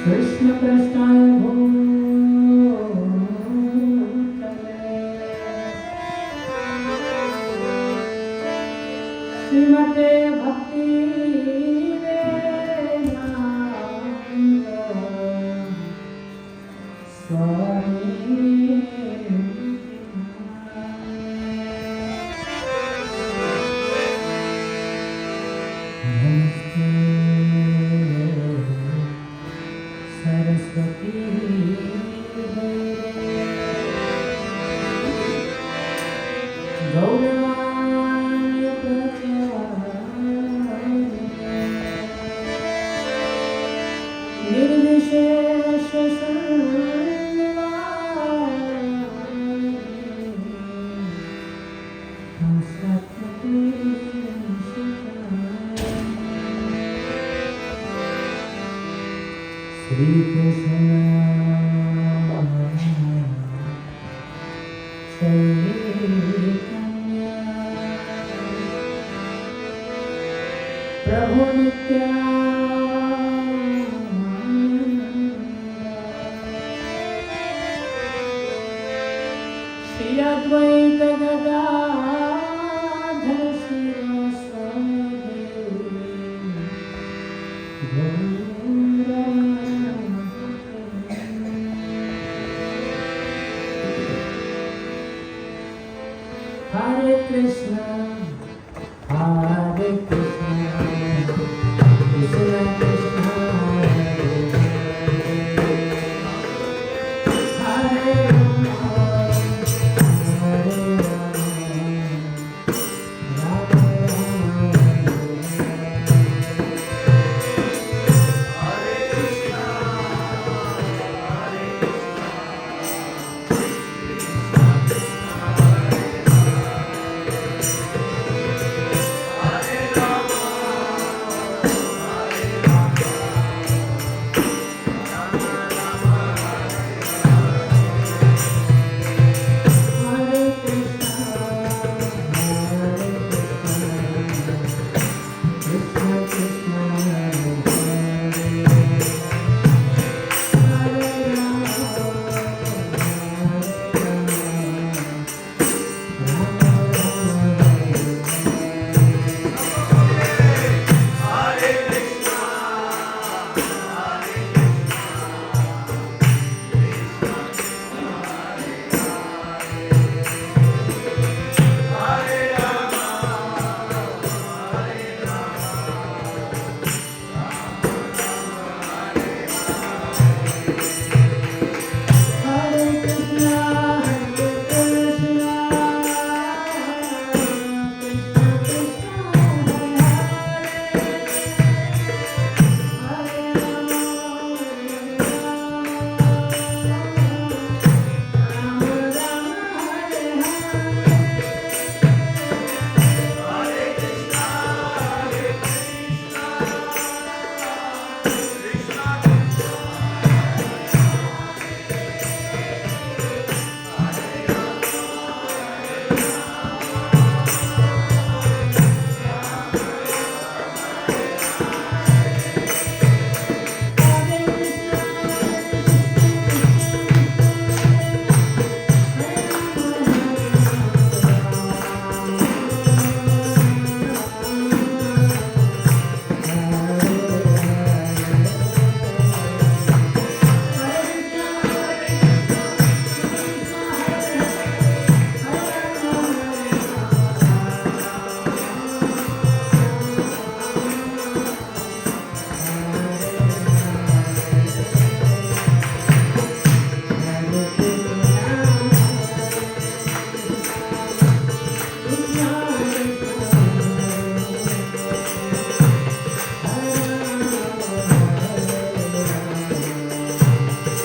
कृष्ण कृष्णाय भूतले श्रीमते भक्ति Shri Krishna Chaitanya Prabhu Nityananda Shri Advaita Gadadhar Sivasadi Hare Krishna, Hare Krishna, Krishna Krishna, Hare Rama, Hare Rama, Rama Hare Krishna, Krishna Krishna, Hare Rama, Hare Krishna, Hare Krishna, Krishna Krishna, Hare Rama,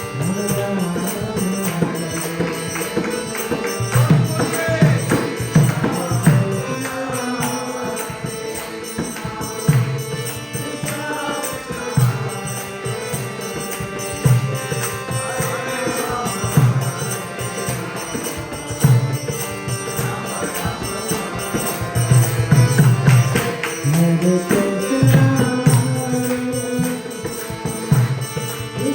Rama Rama, Hare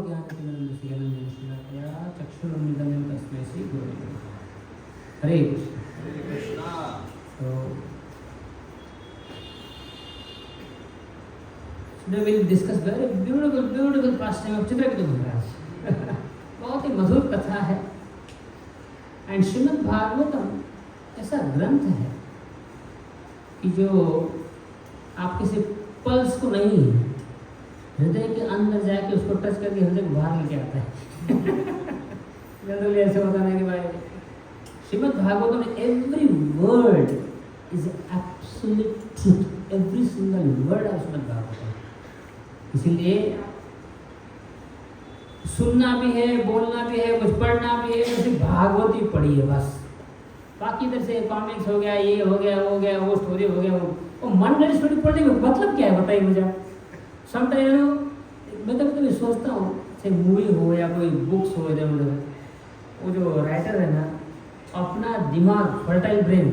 ज्ञानतिमिरन्धस्य ज्ञानञ्जनशलाकया चक्षुरुन्मिलितं तस्मै श्रीगुरवे नमः। हरे Krishna. So today we will discuss very beautiful pastime of Chitraketu महाराज। बहुत ही मधुर कथा है। And Shrimad Bhagavatam ऐसा ग्रंथ है कि जो आप किसी पल्स को नहीं, हृदय के अंदर जाके उसको टच करके हृदय को बाहर लेके आता है। जनरली ऐसे होता है कि भाई श्रीमद् भागवतम में every word is absolute truth, every single word of Shrimad Bhagavatam. इसीलिए सुनना भी है, बोलना भी है, कुछ पढ़ना भी है, सिर्फ भागवत ही पढ़ी है बस। बाकी इधर से कॉमिक्स हो गया, ये हो गया, वो स्टोरी हो गया, वो मन स्टोरी पढ़ने में मतलब क्या है बताइए मुझे। समटाइम मैं कभी सोचता हूँ चाहे मूवी हो या कोई बुक्स हो इधर उधर, वो जो राइटर है ना अपना दिमाग फर्टाइल ब्रेन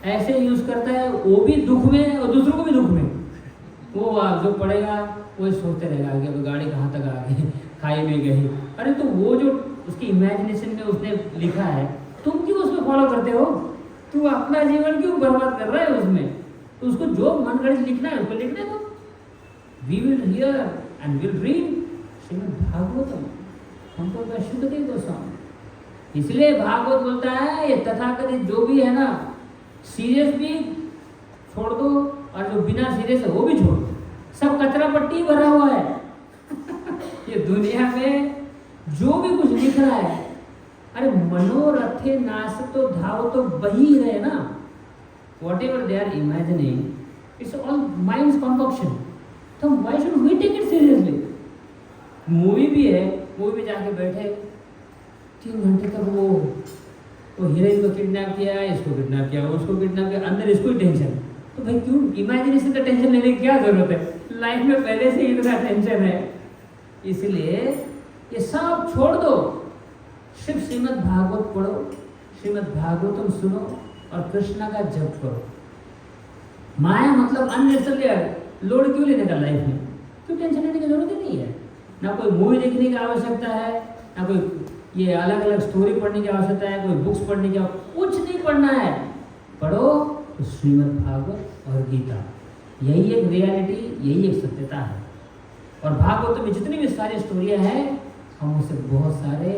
ऐसे यूज करता है, वो भी दुख में और दूसरों को भी दुख में। वो जो पढ़ेगा वो सोचते रहेगा कि अब गाड़ी कहाँ तक आ गई, खाई में गई। अरे तो वो जो उसकी इमेजिनेशन में उसने लिखा है, तुम क्यों उसमें फॉलो करते हो? तू अपना जीवन क्यों बर्बाद कर रहा है उसमें? तो उसको जो मन गढ़ लिखना है उसको लिखने दो। We will hear and will read Shrimad Bhagavatam, हमको शुद्धदेव गोस्वामी। इसलिए भागवत बोलता है ये तथाकथित जो भी है ना, सीरियस भी छोड़ दो और जो बिना सीरियस है वो भी छोड़ दो, सब कचरा पट्टी भरा हुआ है। ये दुनिया में जो भी कुछ लिख रहा है, अरे मनोरथे नास तो धाव तो बही रहे ना, whatever they are imagining it's all mind's concoction. तो why should we take it seriously? Movie भी है, मूवी में जाके बैठे 3 घंटे तक वो हीरोइन को किडनैप किया, इसको किडनैप किया, उसको किडनैप किया, अंदर इसको ही टेंशन। तो भाई क्यों इमेजिनेशन का टेंशन लेने की क्या जरूरत है? लाइफ में पहले से ही इतना टेंशन है। इसलिए ये सब छोड़ दो, सिर्फ श्रीमद् भागवत पढ़ो, श्रीमद् भागवतम सुनो और कृष्णा का जप करो। माया मतलब अननेसेसरी लोड क्यों लेने का लाइफ में? क्यों टेंशन लेने की जरूरत ही नहीं है। ना कोई मूवी देखने की आवश्यकता है, ना कोई ये अलग अलग स्टोरी पढ़ने की आवश्यकता है, कोई बुक्स पढ़ने की, कुछ नहीं पढ़ना है। पढ़ो तो श्रीमद् भागवत और गीता, यही एक रियलिटी, यही एक सत्यता है। और भागवत में जितनी भी सारी स्टोरियाँ हैं, हम उसे बहुत सारे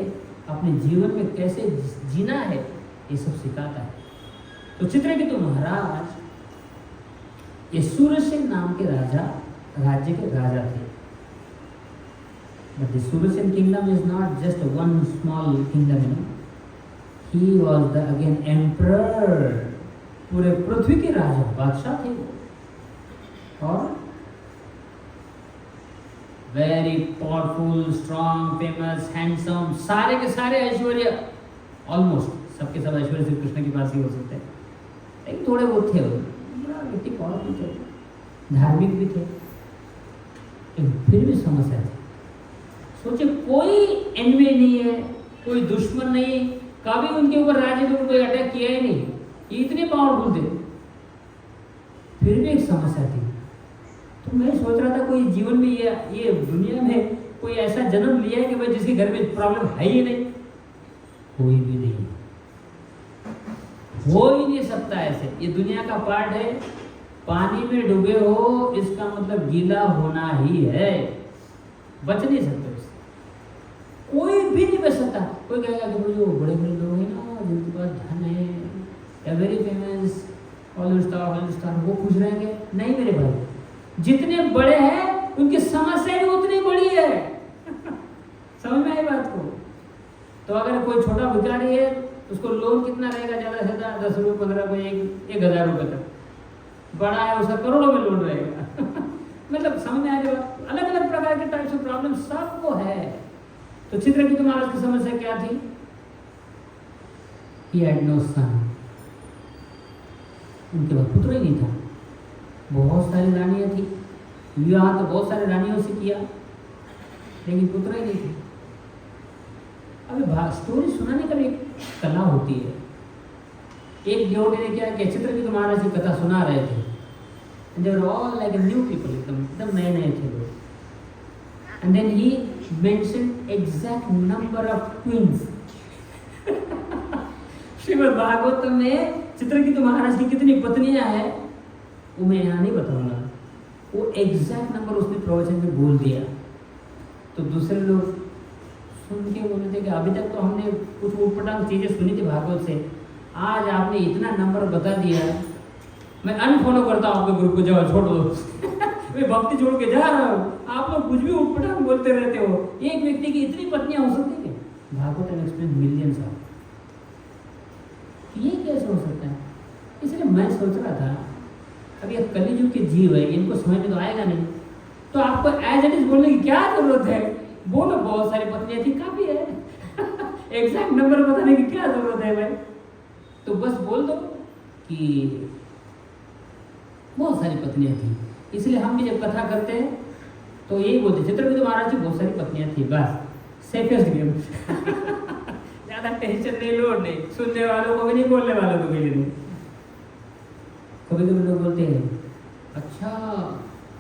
अपने जीवन में कैसे जीना है ये सब सिखाता है। तो चित्रकेतु महाराज ये सूरसेन नाम के राज्य के राजा थे। But the Surasena kingdom is not just one small kingdom, he was the again emperor, पूरे पृथ्वी के राजा बादशाह थे वो। और very powerful, strong, famous, handsome, सारे के सारे ऐश्वर्य, ऑलमोस्ट सबके सब ऐश्वर्य श्री कृष्ण के पास ही हो सकते हैं, लेकिन थोड़े बहुत थे वो, व्यक्ति पावरफुल थे, धार्मिक भी थे, लेकिन फिर भी समस्या थी। सोचे कोई एनिमी नहीं है, कोई दुश्मन नहीं, कभी उनके ऊपर राज्य के ऊपर कोई अटैक किया ही नहीं, इतने पावरफुल थे, फिर भी एक समस्या थी। तो मैं सोच रहा था कोई जीवन में ये दुनिया में कोई ऐसा जन्म लिया है कि भाई जिसके घर में प्रॉब्लम है ही नहीं, कोई भी नहीं, हो ही नहीं सकता ऐसे। ये दुनिया का पार्ट है, पानी में डूबे हो इसका मतलब गीला होना ही है, बच नहीं सकते उससे, कोई भी नहीं बच सकता। कोई कहेगा कि जो बड़े बड़े लोग हैं ना जिनके पास धन है या वेरी फेमस हॉलीवुड स्टार वो खुश रहेंगे? नहीं मेरे भाई, जितने बड़े हैं उनकी समस्या भी उतनी बड़ी है। समझ में आई बात को? तो अगर कोई छोटा भिखारी है उसको लोन कितना रहेगा? ज़्यादा से ज़्यादा 10 रुपये, 15 रुपये, 1,000 रुपये तक। बड़ा है उसका करोड़ों में लोन रहेगा। मतलब समझ में आ रही बात? अलग अलग प्रकार के टाइप्स ऑफ प्रॉब्लम सबको है। तो चित्रकेतु महाराज की समस्या क्या थी? He had no son, उनके पास पुत्र ही नहीं था। बहुत सारी रानियाँ थी, विवाह तो बहुत सारे रानियों से किया, लेकिन पुत्र ही नहीं थे। अभी स्टोरी सुनाने का भी एक कला होती है। एक डिवोटी ने क्या किया, चित्रकेतु महाराज की कथा सुना रहे थे, they were all like new people, एकदम नए नए थे लोग। And then he mentioned exact number of twins. Srimad Bhagavatam में चित्रकेतु महाराज की कितनी पत्नियां हैं वो मैं यहाँ नहीं बताऊंगा, वो एग्जैक्ट नंबर उसने प्रवचन में बोल दिया। तो दूसरे लोग सुन के बोले थे कि अभी तक तो हमने कुछ उटपटांग चीज़ें सुनी थी भागवत से, आज आपने इतना नंबर बता दिया, मैं अनफॉलो करता हूँ आपके ग्रुप को, जाओ छोड़ दो। मैं भक्ति छोड़ के जा रहा हूँ, आप लोग कुछ भी उटपटांग बोलते रहते हो। एक व्यक्ति की इतनी पत्नियां हो सकती है? Bhagavat and explain millions of, ये कैसे हो सकता है? इसलिए मैं सोच रहा था अब ये कलियुग के जीव है, इनको समझ में तो आएगा नहीं, तो आपको एज इट इज बोलने की क्या जरूरत है? बोलो बहुत सारी पत्नियां थी, काफी है। एग्जैक्ट नंबर बताने की क्या जरूरत है भाई? तो बस बोल दो कि बहुत सारी पत्नियां थी। इसलिए हम भी जब कथा करते हैं तो यही बोलते, चित्रकेतु महाराज की बहुत सारी पत्नियां थी, बस सेफेस्ट गेम। ज्यादा टेंशन नहीं लो, नहीं सुनने वालों को भी नहीं, बोलने वालों को भी नहीं। कभी कभी लोग बोलते हैं अच्छा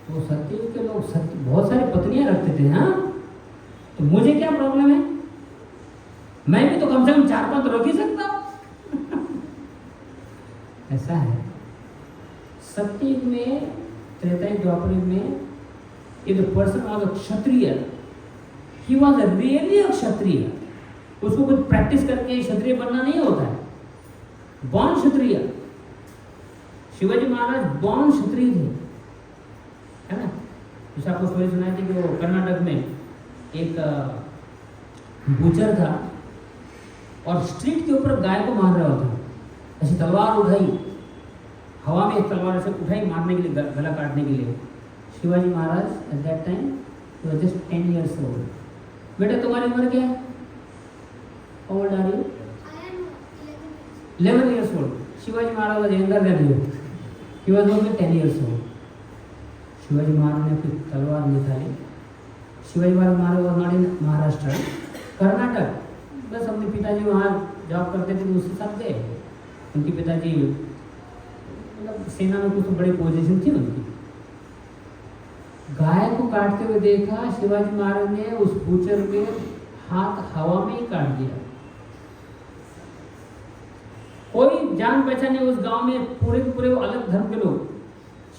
तो सत्ययुग के लोग बहुत सारी पत्नियां रखते थे, हाँ तो मुझे क्या प्रॉब्लम है? मैं भी तो कम से कम 4-5 रख ही सकता हूं। ऐसा है सत्ययुग में, त्रेतायुग द्वापरयुग में, if the person was a Kshatriya, he was a really a क्षत्रिय, उसको कुछ प्रैक्टिस करके क्षत्रिय बनना नहीं होता है, बॉर्न क्षत्रिय। शिवाजी महाराज बॉर्न क्षत्रिय थे, है ना? जैसे आपको स्टोरी सुनाई थी कि वो कर्नाटक में एक बूचर था और स्ट्रीट के ऊपर गाय को मार रहा था, ऐसी तलवार उठाई, हवा में एक तलवार ऐसे उठाई मारने के लिए, गला काटने के लिए। Shivaji Maharaj at that time he was just 10 years old। बेटा तुम्हारी उम्र क्या है? How old are you? I am 11 years old। Shivaji Maharaj was younger than you, he was only 10 years old। Shivaji Maharaj ने अपनी तलवार निकाली। Shivaji Maharaj was not in Maharashtra, Karnataka. बस अपने पिताजी वहाँ जॉब करते थे तो उसके साथ गए। उनके पिताजी मतलब सेना में कुछ तो बड़ी पोजीशन थी उनकी। गाय को काटते हुए देखा, शिवाजी महाराज ने उस बूचर के हाथ हवा में ही काट दिया। कोई जान पहचान नहीं उस गांव में, पूरे के पूरे अलग धर्म के लोग।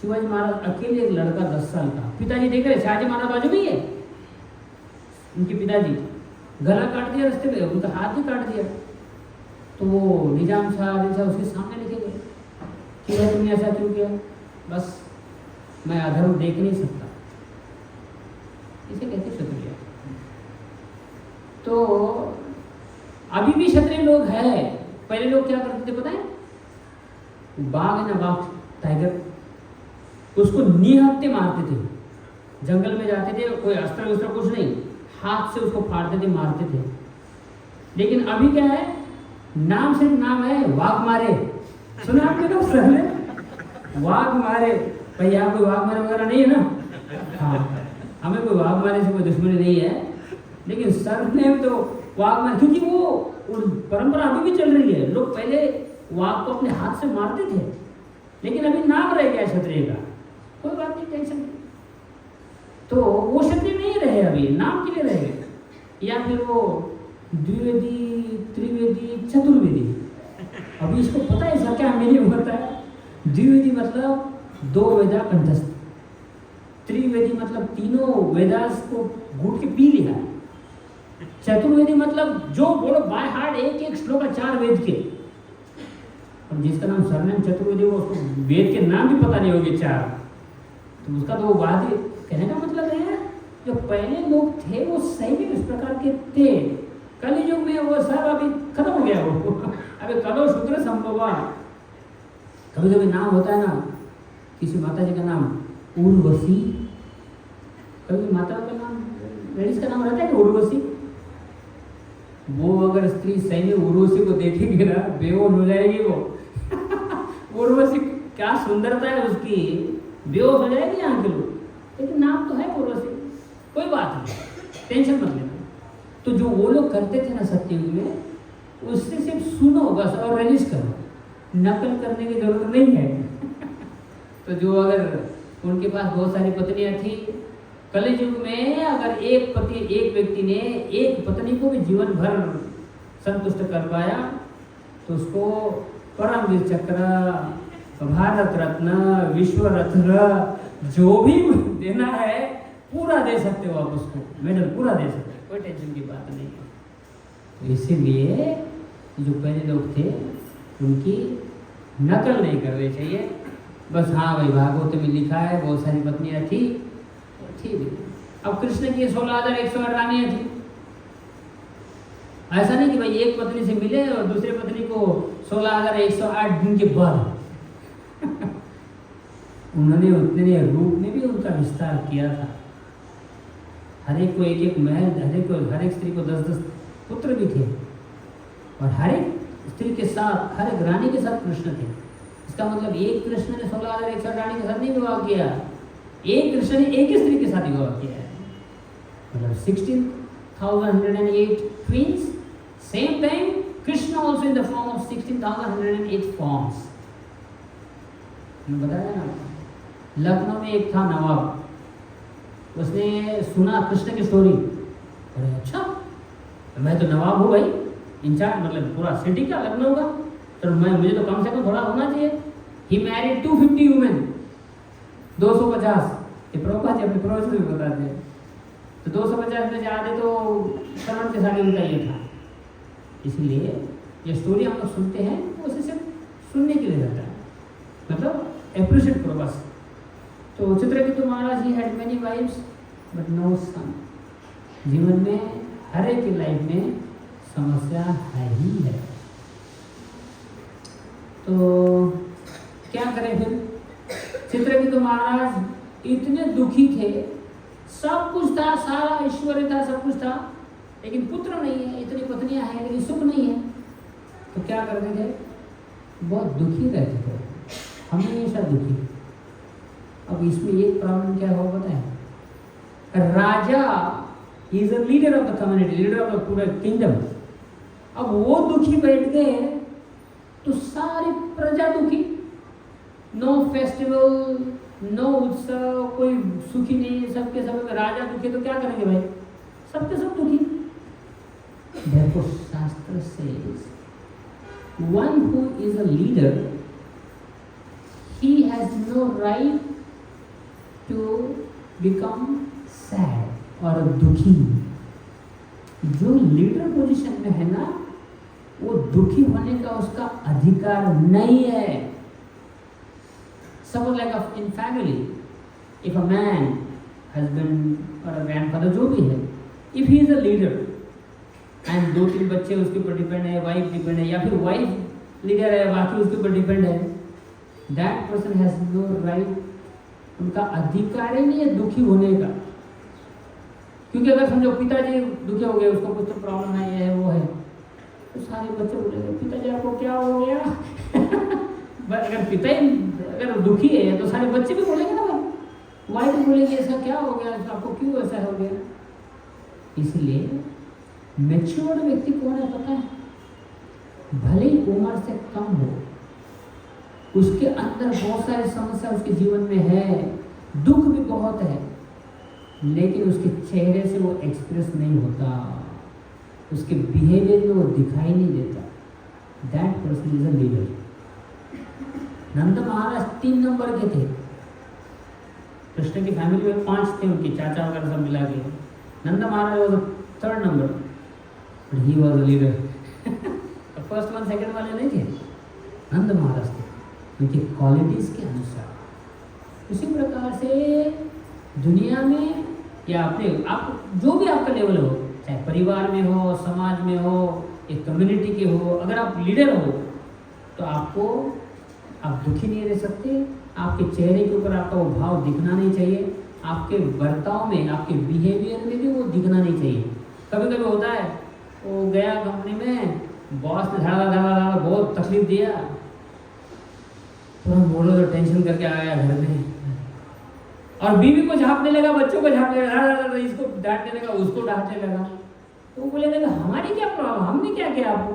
शिवाजी महाराज अकेले, एक लड़का 10 साल का। पिताजी देख रहे, शाहजी महाराज बाजू में ही है, उनके पिताजी गला काट दिया रास्ते में, उनका हाथ भी काट दिया। तो वो निजाम शाह उसके सामने लिखे गए कि भाई तुमने ऐसा क्यों किया? बस मैं अधर्म देख नहीं सकता, इसे कहते क्षत्रिय। तो अभी भी क्षत्रिय लोग हैं। पहले लोग क्या करते थे पता है? बाघ है ना, बाघ टाइगर, उसको निहत्थे मारते थे। जंगल में जाते थे, कोई अस्त्र वस्त्र कुछ नहीं, हाथ से उसको फाड़ते थे, मारते थे। लेकिन अभी क्या है? नाम सिर्फ नाम है, वाघ मारे। सुना आपने ना सर ने? वाघ मारे। भाई यहाँ कोई वाघ मारे वगैरह नहीं है ना? हाँ, हमें कोई वाघ मारे से कोई दुश्मनी नहीं है, लेकिन सर ने तो वाघ मारे, क्योंकि वो परंपरा अभी भी चल रही है। लोग पहले वाघ को अपने हाथ से मारते थे, लेकिन अभी नाम रह गया क्षत्रिय का। कोई बात नहीं, टेंशन नहीं। तो वो क्षत्रिय नहीं रहे, अभी नाम के लिए रह गए। या फिर वो द्विवेदी, त्रिवेदी, चतुर्वेदी। अभी इसको पता है इसका क्या मीनिंग होता है? द्विवेदी मतलब 2 वेदा कंठस्थ, त्रिवेदी मतलब तीनों वेदास को घूट के पी लिया। चतुर्वेदी मतलब जो बोलो बाय हार्ट एक श्लोक 4 वेद के। और जिसका नाम सरनेम चतुर्वेदी, वो उसको वेद के नाम भी पता नहीं होंगे 4, तो उसका तो वो बात है। कहने का मतलब है जो पहले लोग थे वो सही में इस प्रकार के थे। कलियुग में वो सब अभी खत्म हो गया। वो अभी कलो शूद्र संभवा। कभी कभी नाम होता है ना, किसी माता जी का नाम उर्वशी, कभी माता का नाम, लेडीज का नाम रहता है कि उर्वशी। वो अगर स्त्री सही में उर्वशी को देखेगी ना, बेहोश हो जाएगी वो। उर्वशी क्या सुंदरता है उसकी, बेहोश हो जाएगी यहाँ के लोग। लेकिन नाम तो है उर्वशी, कोई बात नहीं, टेंशन मत लेना। तो जो वो लोग करते थे ना सत्ययुग में, उससे सिर्फ सुनो बस और रजिश करो, नकल करने की जरूरत नहीं है। तो जो अगर उनके पास बहुत सारी पत्नियां थी कलयुग में अगर एक व्यक्ति ने एक पत्नी को भी जीवन भर संतुष्ट कर पाया तो उसको परमवीर चक्र, भारत रत्न, विश्व रत्न जो भी देना है पूरा दे सकते हो आप उसको, मेडल पूरा दे सकते हो, कोई टेंशन की बात नहीं है। तो इसीलिए जो पहले लोग थे उनकी नकल नहीं करनी चाहिए। बस हाँ भाई भागवत में लिखा है बहुत सारी पत्नियां थी, ठीक है। अब कृष्ण की 16,108 रानियां थी। ऐसा नहीं कि भाई एक पत्नी से मिले और दूसरे पत्नी को 16,108 दिन के बाद उन्होंने उतने रूप में भी उनका विस्तार किया था। हर एक को एक महल, हर एक स्त्री को 10-10 पुत्र भी थे और हर एक स्त्री के साथ, हर एक रानी के साथ कृष्ण थे। इसका मतलब एक कृष्ण ने 16,108 रानी के साथ नहीं विवाह किया, एक कृष्ण ने एक ही स्त्री के साथ विवाह किया है। मतलब 16,108 twins, same time Krishna also in the form of 16,108 forms। बताया ना, लखनऊ में एक था नवाब, उसने सुना कृष्ण की स्टोरी, अरे अच्छा मैं तो नवाब हूँ भाई, इंचार्ज मतलब पूरा सिटी का लखनऊ का, तो मुझे तो कम से कम थोड़ा होना चाहिए। He married 250 women, 250। ये प्रभुपाद जी अपने प्रोफेसर में बताते हैं। तो 250 में ज़्यादा तो श्रवण के साथ उनका ये था। इसलिए ये स्टोरी हम लोग सुनते हैं वो सिर्फ सुनने के लिए रहता है, मतलब अप्रिशिएट करो बस। तो Chitraketu Maharaj he had many wives but no son. जीवन में हर एक की लाइफ में समस्या है ही है। तो क्या करें फिर? चित्रकेतु महाराज इतने दुखी थे, सब कुछ था, सारा ऐश्वर्य था, सब कुछ था, लेकिन पुत्र नहीं है, इतनी पत्नियां हैं लेकिन सुख नहीं है। तो क्या करते थे? बहुत दुखी रहते थे, हमेशा दुखी। अब इसमें एक प्रॉब्लम क्या हो पता है? Raja is a leader of the community, leader of the पूरा किंगडम। अब वो दुखी बैठ गए तो सारी प्रजा दुखी, नो फेस्टिवल, नो उत्सव, कोई सुखी नहीं, सबके सब। राजा दुखी तो क्या करेंगे भाई? सबके सब दुखी। Therefore, Shastra says, one who is a leader, he has no right to become sad और दुखी। जो लीडर पोजीशन में है ना, वो दुखी होने का उसका अधिकार नहीं है। Suppose like in family, if a man, husband or a grandfather जो भी है, if he is a leader and 2-3 बच्चे उसके ऊपर डिपेंड है, वाइफ डिपेंड है, या फिर वाइफ लीडर है बाकी उसके ऊपर डिपेंड है, that person has no right, उनका अधिकार ही नहीं है दुखी होने का। क्योंकि अगर समझो पिताजी दुखी हो गए, उसको कुछ तो प्रॉब्लम है, ये है वो है, तो सारे बच्चे बोलेंगे पिताजी आपको क्या हो गया? अगर पिता ही अगर दुखी है तो सारे बच्चे भी बोलेंगे ना भाई, वाइफ बोलेंगे ऐसा क्या हो गया, आपको क्यों ऐसा हो गया? इसलिए मैच्योर्ड व्यक्ति कौन है पता है? भले ही उम्र से कम हो, उसके अंदर बहुत सारी समस्या उसके जीवन में है, दुख भी बहुत है, लेकिन उसके चेहरे से वो एक्सप्रेस नहीं होता, उसके बिहेवियर में वो दिखाई नहीं देता। That person is a leader. Nand Maharaj 3 number के थे। कृष्ण की फैमिली में 5 थे, उनके चाचा वगैरह सब मिला के। Nand Maharaj was 3rd number, but he was a leader. First 1 second वाले नहीं थे, नंद महाराज थे, उनकी क्वालिटीज के अनुसार। उसी प्रकार से दुनिया में या अपने आप जो भी आपका लेवल हो, चाहे परिवार में हो, समाज में हो, एक कम्युनिटी के हो, अगर आप लीडर हो तो आपको आप दुखी नहीं रह सकते। आपके चेहरे के ऊपर आपका वो भाव दिखना नहीं चाहिए, आपके बर्ताव में, आपके बिहेवियर में भी वो दिखना नहीं चाहिए। कभी कभी होता है वो गया कंपनी में, बॉस ने धड़ा बहुत तकलीफ दिया, पूरा मोड़ो तो टेंशन करके आया घर में, और बीवी को झापने लगा, बच्चों को झापने लगा, इसको डांटने लगा, उसको डांटने लगा। तो वो बोले लगा हमारी क्या प्रॉब्लम, हमने क्या किया आपको?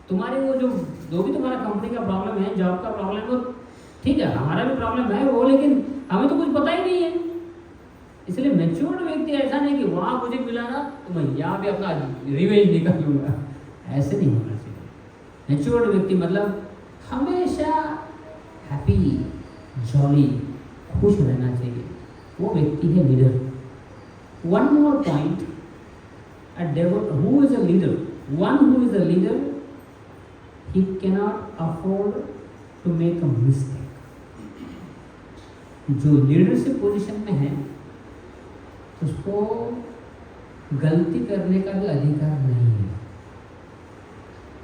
तुम्हारे वो जो भी तुम्हारा कंपनी का प्रॉब्लम है, जॉब का प्रॉब्लम है, ठीक है हमारा भी प्रॉब्लम है वो, लेकिन हमें तो कुछ पता ही नहीं है। इसलिए मैच्योर्ड व्यक्ति ऐसा नहीं कि वहां मुझे मिला ना तो मैं यहाँ पे अपना रिवेंज निकाल लूंगा, ऐसे नहीं होना चाहिए। मैच्योर्ड व्यक्ति मतलब हमेशा हैप्पी, जॉली, खुश रहना चाहिए, वो व्यक्ति है leader. One more point, who is a leader? One who is a leader, he cannot afford to make a mistake. जो लीडरशिप पोजीशन में है उसको गलती करने का भी अधिकार नहीं है।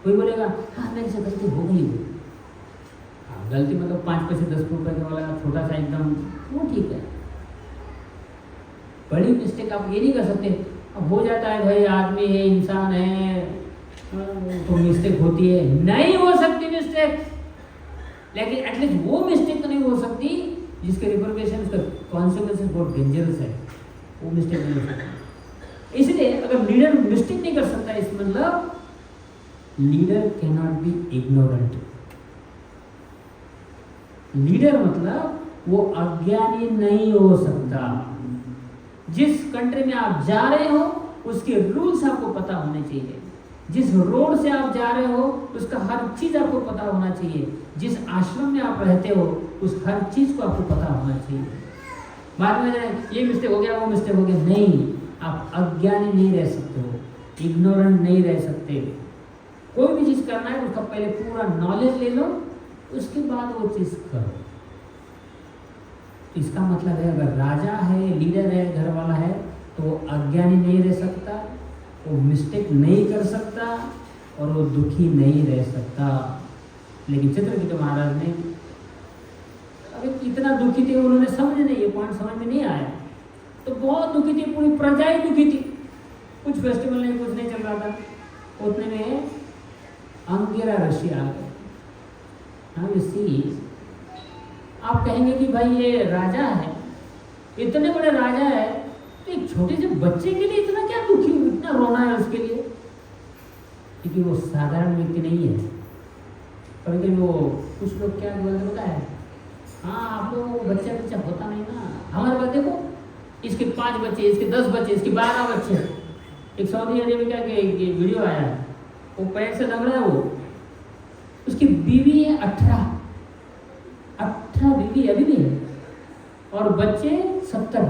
कोई बोलेगा हाँ मेरे से गलती हो गई हो, हाँ गलती मतलब 5 पैसे 10 रुपए का वाला छोटा सा एकदम, वो ठीक है। बड़ी मिस्टेक आप ये नहीं कर सकते, अब हो जाता है भाई, आदमी है, इंसान है, तो मिस्टेक होती है, नहीं हो सकती मिस्टेक, लेकिन एटलीस्ट वो मिस्टेक तो नहीं हो सकती जिसके रिपरकेशन, उसका कॉन्सिक्वेंसेस बहुत डेंजरस है, वो मिस्टेक नहीं हो सकती। इसलिए अगर लीडर मिस्टेक नहीं कर सकता, इस मतलब leader cannot be ignorant. Leader मतलब वो अज्ञानी नहीं हो सकता। जिस कंट्री में आप जा रहे हो उसके रूल्स आपको पता होने चाहिए, जिस रोड से आप जा रहे हो उसका हर चीज आपको पता होना चाहिए, जिस आश्रम में आप रहते हो उस हर चीज को आपको पता होना चाहिए। बाद में ये मिस्टेक हो गया, वो मिस्टेक हो गया, नहीं, आप अज्ञानी नहीं रह सकते हो, इग्नोरेंट नहीं रह सकते। कोई भी चीज करना है उसका पहले पूरा नॉलेज ले लो, उसके बाद वो चीज करो। इसका मतलब है अगर राजा है, लीडर है, घर वाला है, तो वो अज्ञानी नहीं रह सकता, वो मिस्टेक नहीं कर सकता और वो दुखी नहीं रह सकता। लेकिन चित्रकेतु महाराज ने अभी इतना दुखी थे, उन्होंने समझ नहीं, ये पॉइंट समझ में नहीं आया, तो बहुत दुखी थी, पूरी प्रजा ही दुखी थी। कुछ फेस्टिवल नहीं, कुछ नहीं चल रहा था, उतने में अंगिरा ऋषि आ गए। हाँ, इसी आप कहेंगे कि भाई ये राजा है, इतने बड़े राजा है, तो एक छोटे से बच्चे के लिए इतना क्या दुखी, इतना रोना है उसके लिए? क्योंकि वो साधारण व्यक्ति नहीं है। कभी कभी वो कुछ लोग क्या बोलते होता है, हाँ आप लोग बच्चा होता नहीं ना, हमारे पास देखो इसके 5 बच्चे, इसके 10 बच्चे, इसके 12 बच्चे। एक सऊदी अरेबिया का वीडियो आया है, वो पैर से लग रहा है, वो उसकी बीवी है 18 बीवी अभी भी है, और बच्चे 70।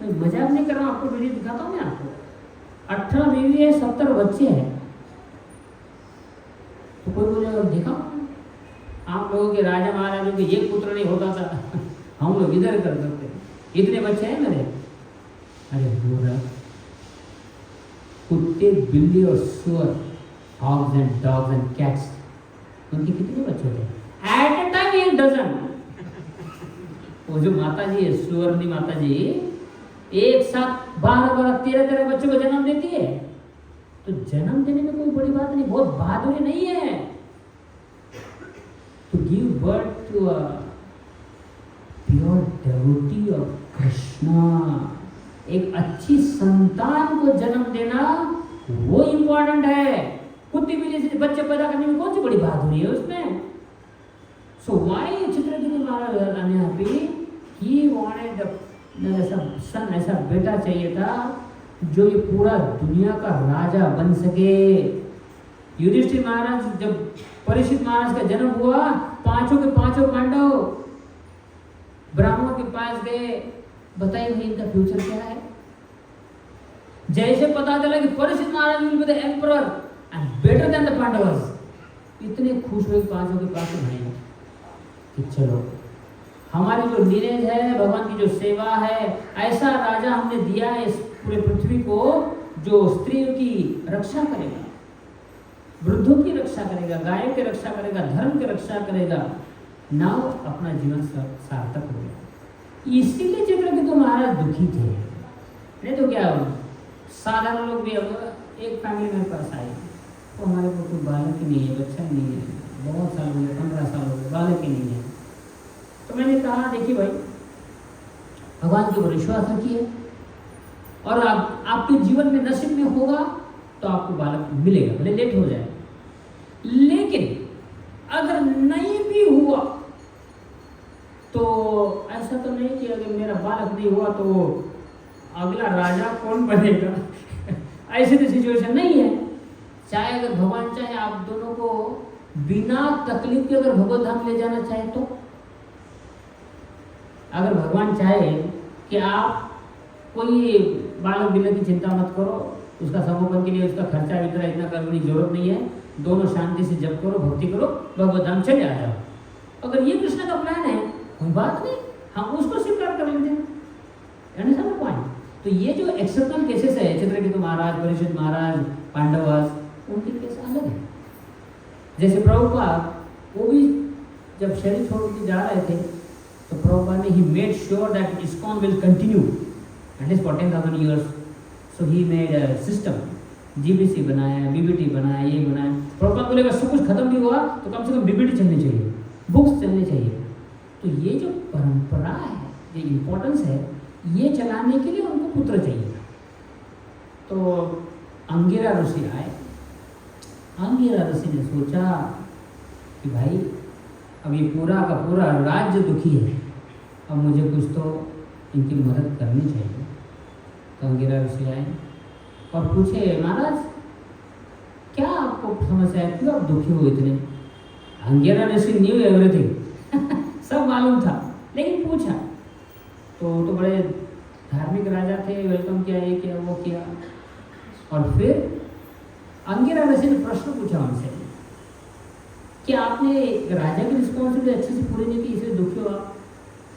मैं मजाक नहीं कर रहा हूँ, आपको वीडियो दिखाता हूँ मैं आपको। 18 बीवी है, 70 बच्चे हैं। तो कोई बोलेगा देखा आप लोगों के राजा महाराजों के एक पुत्र नहीं होता था, हम लोग इधर कर सकते, इतने बच्चे हैं मेरे। अरे बुरा, कुत्ते, बिल्ली और सुअर, hogs and dogs and cats, उनके कितने बच्चे होते हैं? At a time 1 dozen. वो जो माता जी है, सुअरनी माता जी, एक साथ 12 13 बच्चों को जन्म देती है। तो जन्म देने में कोई बड़ी बात नहीं, बहुत बहादुरी नहीं है। To give birth to a pure devotee of Krishna, एक अच्छी संतान को जन्म देना वो इंपॉर्टेंट है। कुत्ती बिल्ली से बच्चे पैदा करने में कौन सी बड़ी बहादुरी है उसमें? So why Chitraketu Maharaj unhappy? He wanted ऐसा सन, ऐसा बेटा चाहिए था जो ये पूरा दुनिया का राजा बन सके। युधिष्ठिर महाराज, जब परीक्षित महाराज का जन्म हुआ, 5 के 5 पांडव ब्राह्मणों के पास गए, बताइए भाई इनका फ्यूचर क्या है। जैसे पता चला कि Parikshit Maharaj will be the emperor and better than the Pandavas, इतने खुश हुए 5 के 5 भाई कि चलो हमारी जो लीनेज है, भगवान की जो सेवा है, ऐसा राजा हमने दिया है इस पूरे पृथ्वी को जो स्त्रियों की रक्षा करेगा, वृद्धों की रक्षा करेगा, गायों की रक्षा करेगा, धर्म की रक्षा करेगा। नाउ अपना जीवन सार्थक हो गया। इसीलिए चित्रकेतु महाराज दुखी थे, नहीं तो क्या साधारण लोग भी। अब एक फैमिली मेरे पास आई, तो हमारे को कोई बालक ही नहीं है, बच्चा ही नहीं है, बहुत साल हो गए, 15 साल हो गए, बालक ही नहीं है। तो मैंने कहा देखिए भाई, भगवान के ऊपर विश्वास रखिए और आपके जीवन में नसीब में होगा तो आपको बालक मिलेगा, भले लेट हो जाए। लेकिन अगर नहीं भी हुआ तो तो ऐसा तो नहीं कि अगर मेरा बालक नहीं हुआ तो अगला राजा कौन बनेगा। ऐसी तो सिचुएशन नहीं है। चाहे अगर भगवान चाहे आप दोनों को बिना तकलीफ के अगर भगवत धाम ले जाना चाहे तो, अगर भगवान चाहे कि आप कोई बालक बिलक की चिंता मत करो, उसका संगोपन के लिए उसका खर्चा इतना करने की जरूरत नहीं है, दोनों शांति से जप करो, भक्ति करो, भगवत धाम चले आ जाओ, अगर ये कृष्ण का प्लान है कोई बात नहीं, हम उसको स्वीकार कर लेते हैं। Understand point. तो ये जो एक्सेप्शनल केसेस है, चित्रकेतु महाराज, परीक्षित महाराज, पांडवास, उनके केस अलग है। जैसे प्रभुपाद, वो भी जब शरीर छोड़ के जा रहे थे तो प्रभुपाद ने he made sure that ISKCON will continue at least for 10,000 years। So he made a system, GBC बनाया, बीबीटी बनाया, ये बनाया। प्रभुपाद बोले अगर सब कुछ खत्म भी हुआ तो कम से कम बीबीटी चलनी चाहिए, बुक्स चलनी चाहिए। तो ये जो परंपरा है, ये इम्पोर्टेंस है, ये चलाने के लिए उनको पुत्र चाहिए। तो अंगिरा ऋषि आए। अंगिरा ऋषि ने सोचा कि भाई अब ये पूरा का पूरा राज्य दुखी है, अब मुझे कुछ तो इनकी मदद करनी चाहिए। तो अंगिरा ऋषि आए और पूछे, महाराज क्या आपको समस्या है, क्यों आप दुखी हो इतने? अंगिरा ऋषि न्यू एवरीथिंग सब मालूम था, लेकिन पूछा तो बड़े धार्मिक राजा थे, वेलकम किया, ये किया, वो किया। और फिर अंगिरा ऋषि ने प्रश्न पूछा उनसे कि आपने राजा की रिस्पॉन्सिबिलिटी अच्छे से पूरी नहीं की इसलिए दुखी हो आप?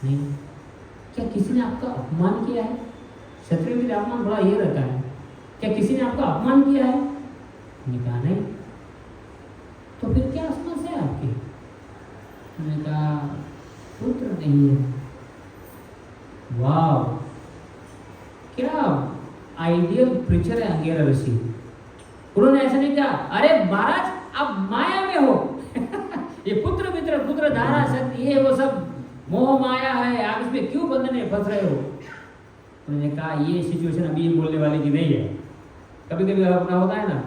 नहीं। क्या किसी ने आपका अपमान किया है? क्षत्रिय के लिए अपमान बड़ा ये रहता है, क्या किसी ने आपका अपमान किया है? मैंने कहा नहीं। तो फिर क्या समस्या है आपकी? मैंने कहा पुत्र नहीं है। वाह, क्या आइडियल प्रीचर है अंगिरा ऋषि। उन्होंने ऐसा नहीं कहा, अरे महाराज आप माया में हो ये पुत्र मित्र, पुत्र धारा शक्ति, ये वो सब मोह माया है, आप इसमें क्यों बंधन में फंस रहे हो? उन्होंने कहा ये सिचुएशन अभी बोलने वाले की नहीं है। कभी कभी अपना होता है ना,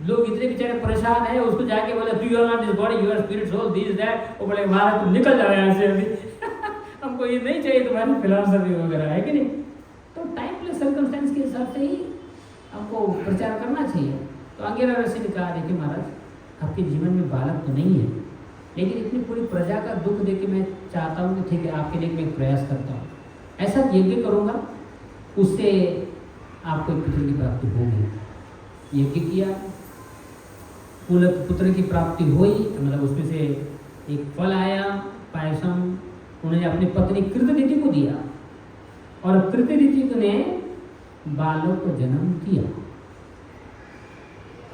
लोग इतने बेचारे परेशान है, उसको जाके बोले तू you are not this body, you are spirit soul, this that, वो बोले महाराज तुम निकल जाओ यहाँ से अभी हमको ये नहीं चाहिए तुम्हारी फिलॉसफी वगैरह, है कि नहीं? तो टाइम प्लस सर्कमस्टेंस के हिसाब से ही हमको प्रचार करना चाहिए। तो अंगिरा ऋषि ने कहा, देखिए महाराज आपके जीवन में बालक तो नहीं है, लेकिन इतनी पूरी प्रजा का दुख देख के मैं चाहता हूँ कि ठीक है आपके लिए मैं एक प्रयास करता हूँ, ऐसा यज्ञ करूँगा, उससे आपको एक पुत्र की प्राप्ति होगी। यज्ञ किया, पुत्र की प्राप्ति हुई, मतलब उसमें से एक फल आया, पायसम, उन्होंने अपनी पत्नी कृतदिति को दिया और कृतदिति ने बालक को जन्म दिया।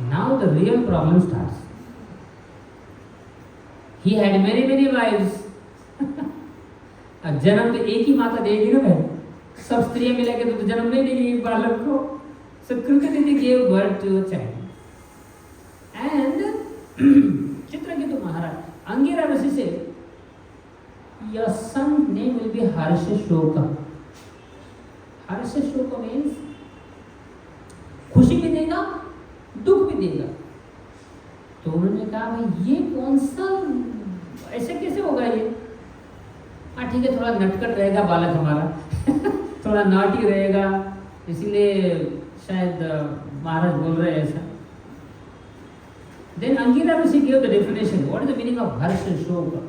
Now the real problem starts. He had many wifes जन्म तो एक ही माता देगी ना भाई, सब स्त्रियां मिला के तो जन्म नहीं देगी बालक को। सो कृतदिति gave birth to a child and Chitraketu महाराज अंगिरा ऋषि से your son name will be हर्षशोक। हर्षशोक means खुशी भी देगा दुख भी देगा। तो उन्होंने कहा भाई ये कौन सा, ऐसे कैसे होगा ये? हाँ ठीक है, थोड़ा नटखट रहेगा बालक हमारा थोड़ा नॉटी रहेगा, इसीलिए शायद महाराज बोल रहे हैं ऐसा। Then Angira Rishi gave the definition. What is the meaning of Harshashoka?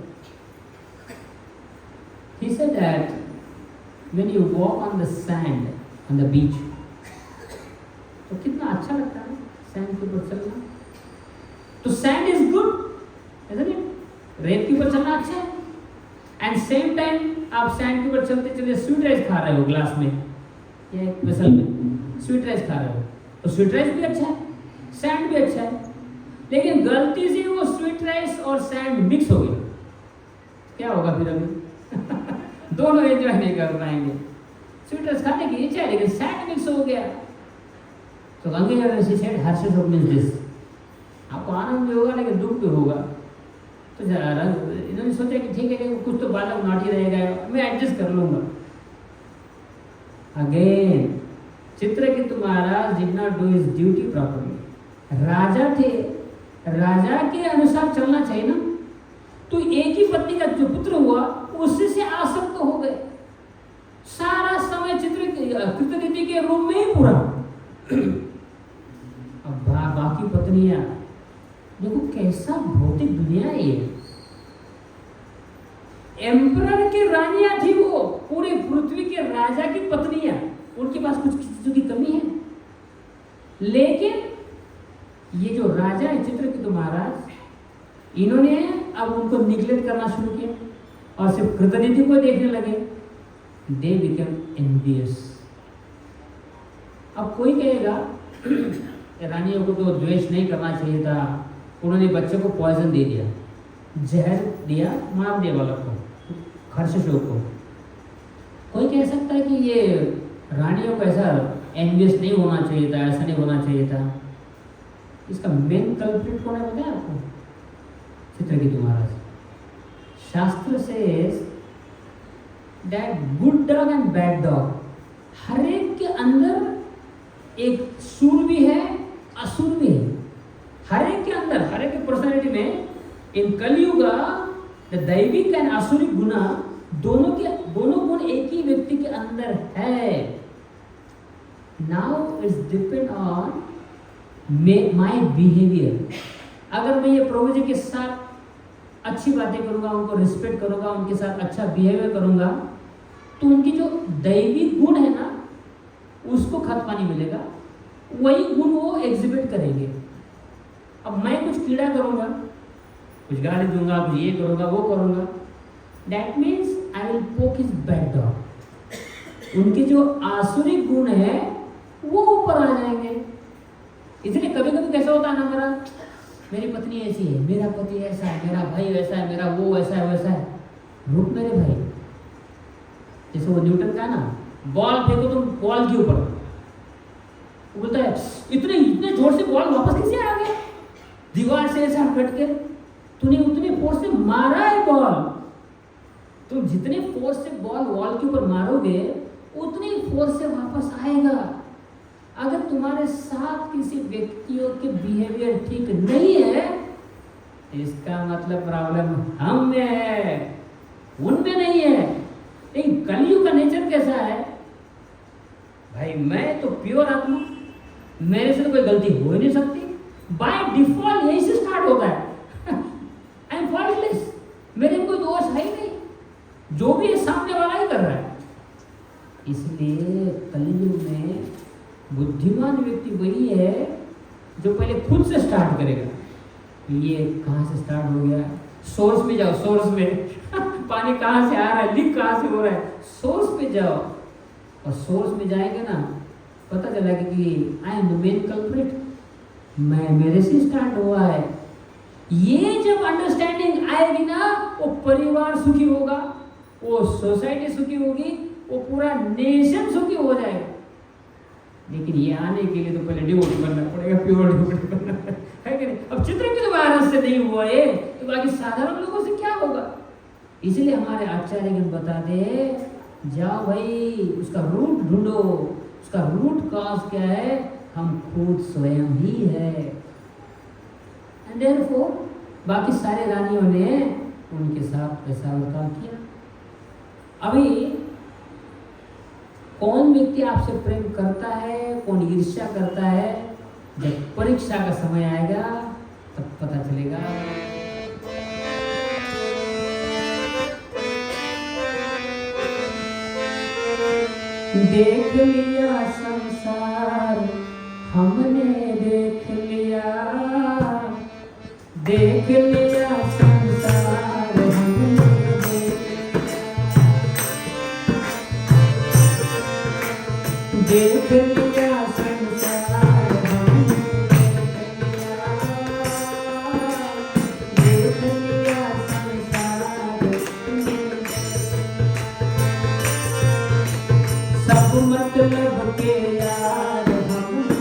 He said that when you walk on the sand on the beach, तो कितना अच्छा लगता है सैंड के ऊपर चलना। तो sand is good, isn't it? रेत के ऊपर चलना अच्छा है। एंड सेम टाइम आप सैंड के ऊपर चलते चलते स्वीट राइस खा रहे हो ग्लास में या एक वेसल में स्वीट राइस खा रहे हो, तो स्वीट राइस भी अच्छा है, सैंड भी अच्छा है। लेकिन गलती से वो स्वीट राइस और सैंड मिक्स हो गया, क्या होगा फिर अभी दोनों एंजॉय नहीं कर पाएंगे। स्वीट राइस खाने की इच्छा है लेकिन सैंड मिक्स हो गया। तो अंगिरा ऋषि सेड हर्षशोक मीन्स दिस, आपको आनंद भी होगा लेकिन दुख भी होगा। तो इन्होंने सोचा कि ठीक है कुछ तो बालक नॉटी रहेगा, मैं एडजस्ट कर लूंगा। Again Chitraketu Maharaj did not do his duty properly. राजा थे, राजा के अनुसार चलना चाहिए ना। तो एक ही पत्नी का जो पुत्र हुआ उसी से आसक्त हो गए, सारा समय कृतनीति के रूप में ही पूरा। अब बाकी पत्नियां देखो कैसा भौतिक दुनिया है ये। एम्परर की रानियां थी वो, पूरी पृथ्वी के राजा की पत्नियां, उनके पास कुछ चीजों की कमी है। लेकिन ये जो राजा है चित्रकेतु महाराज, इन्होंने अब उनको निग्लेक्ट करना शुरू किया और सिर्फ कृतनीति को देखने लगे। They become envious. अब कोई कहेगा रानियों को तो द्वेष नहीं करना चाहिए था, उन्होंने बच्चे को पॉइजन दे दिया, जहर दिया, मार दिया बालक को, हर्षशोक को। कोई कह सकता है कि ये रानियों को ऐसा एनवियस नहीं होना चाहिए था, ऐसा नहीं होना चाहिए था। इसका मेन कल्प्रिट कौन है बताया आपको? चित्रकेतु महाराज। शास्त्र से that good dog and bad dog, हर एक के अंदर एक सूर भी है, असुर भी है। हर एक के अंदर, हर एक की पर्सनैलिटी में इन कलयुगा दैविक एंड असुरिक गुना दोनों गुण एक ही व्यक्ति के अंदर है। Now it's depend on my behaviour. अगर मैं ये प्रभु जी के साथ अच्छी बातें करूंगा, उनको रिस्पेक्ट करूंगा, उनके साथ अच्छा बिहेवियर करूंगा, तो उनकी जो दैविक गुण है ना उसको खतपानी मिलेगा, वही गुण वो एग्जिबिट करेंगे। अब मैं कुछ कीड़ा करूंगा, कुछ गाली दूंगा, कुछ ये करूंगा, वो करूंगा, दैट मीन्स आई विल पोक हिज बैड डॉग। उनके जो आसुरिक गुण है वो ऊपर आ जाएंगे। इसलिए कभी कभी कैसा होता है ना, मेरी पत्नी ऐसी है, मेरा पति ऐसा है, मेरा भाई वैसा है, मेरा वो ऐसा है वैसा है। रुक मेरे भाई, जैसे वो न्यूटन का ना, बॉल फेंको तुम बॉल के ऊपर, वो बोलता है इतने जोर से बॉल वापस कैसे आ गया, दीवार से ऐसा कट के, तूने उतने फोर्स से मारा है बॉल। तुम जितने फोर्स से बॉल वॉल के ऊपर मारोगे उतनी फोर्स से वापस आएगा। अगर तुम्हारे साथ किसी व्यक्तियों के बिहेवियर ठीक नहीं है, इसका मतलब प्रॉब्लम हम में है, उनमें नहीं है। लेकिन कलयुग का नेचर कैसा है भाई, मैं तो प्योर आत्मा, मेरे से तो कोई गलती हो ही नहीं सकती। बाय डिफॉल्ट यही से स्टार्ट होता है। आई एम फॉल्टलेस, मेरे में कोई दोष है ही नहीं, जो भी है सामने वाला ही कर रहा है। इसलिए कलयुग में बुद्धिमान व्यक्ति वही है जो पहले खुद से स्टार्ट करेगा। ये कहाँ से स्टार्ट हो गया, सोर्स में जाओ, सोर्स में पानी कहाँ से आ रहा है, लीक कहाँ से हो रहा है, सोर्स पे जाओ। और सोर्स में जाएंगे ना, पता चलेगा कि I am the main culprit, मैं मेरे से स्टार्ट हुआ है। ये जब अंडरस्टैंडिंग आएगी ना, वो परिवार सुखी होगा, वो सोसाइटी सुखी होगी, वो पूरा नेशन सुखी हो जाएगा। लेकिन ये आने के लिए तो पहले डिवोटी बनना पड़ेगा, प्योर डिवोटी बनना है कि नहीं। अब चित्रकेतु महाराज से नहीं हुआ ये, तो बाकी साधारण लोगों से क्या होगा। इसलिए हमारे आचार्यगण बता दे, जाओ भाई उसका रूट ढूंढो, उसका रूट कॉज क्या है, हम खुद स्वयं ही है। एंड देयरफॉर बाकी सारे रानियों ने उनके साथ ऐसा वर्ताव किया। अभी कौन व्यक्ति आपसे प्रेम करता है, कौन ईर्ष्या करता है, जब परीक्षा का समय आएगा तब पता चलेगा। देख लिया संसार हमने, देख लिया, देख लिया संसार हमने, देख लिया संसार हमने, देख लिया संसार हमने, सब मतलब के यार हमने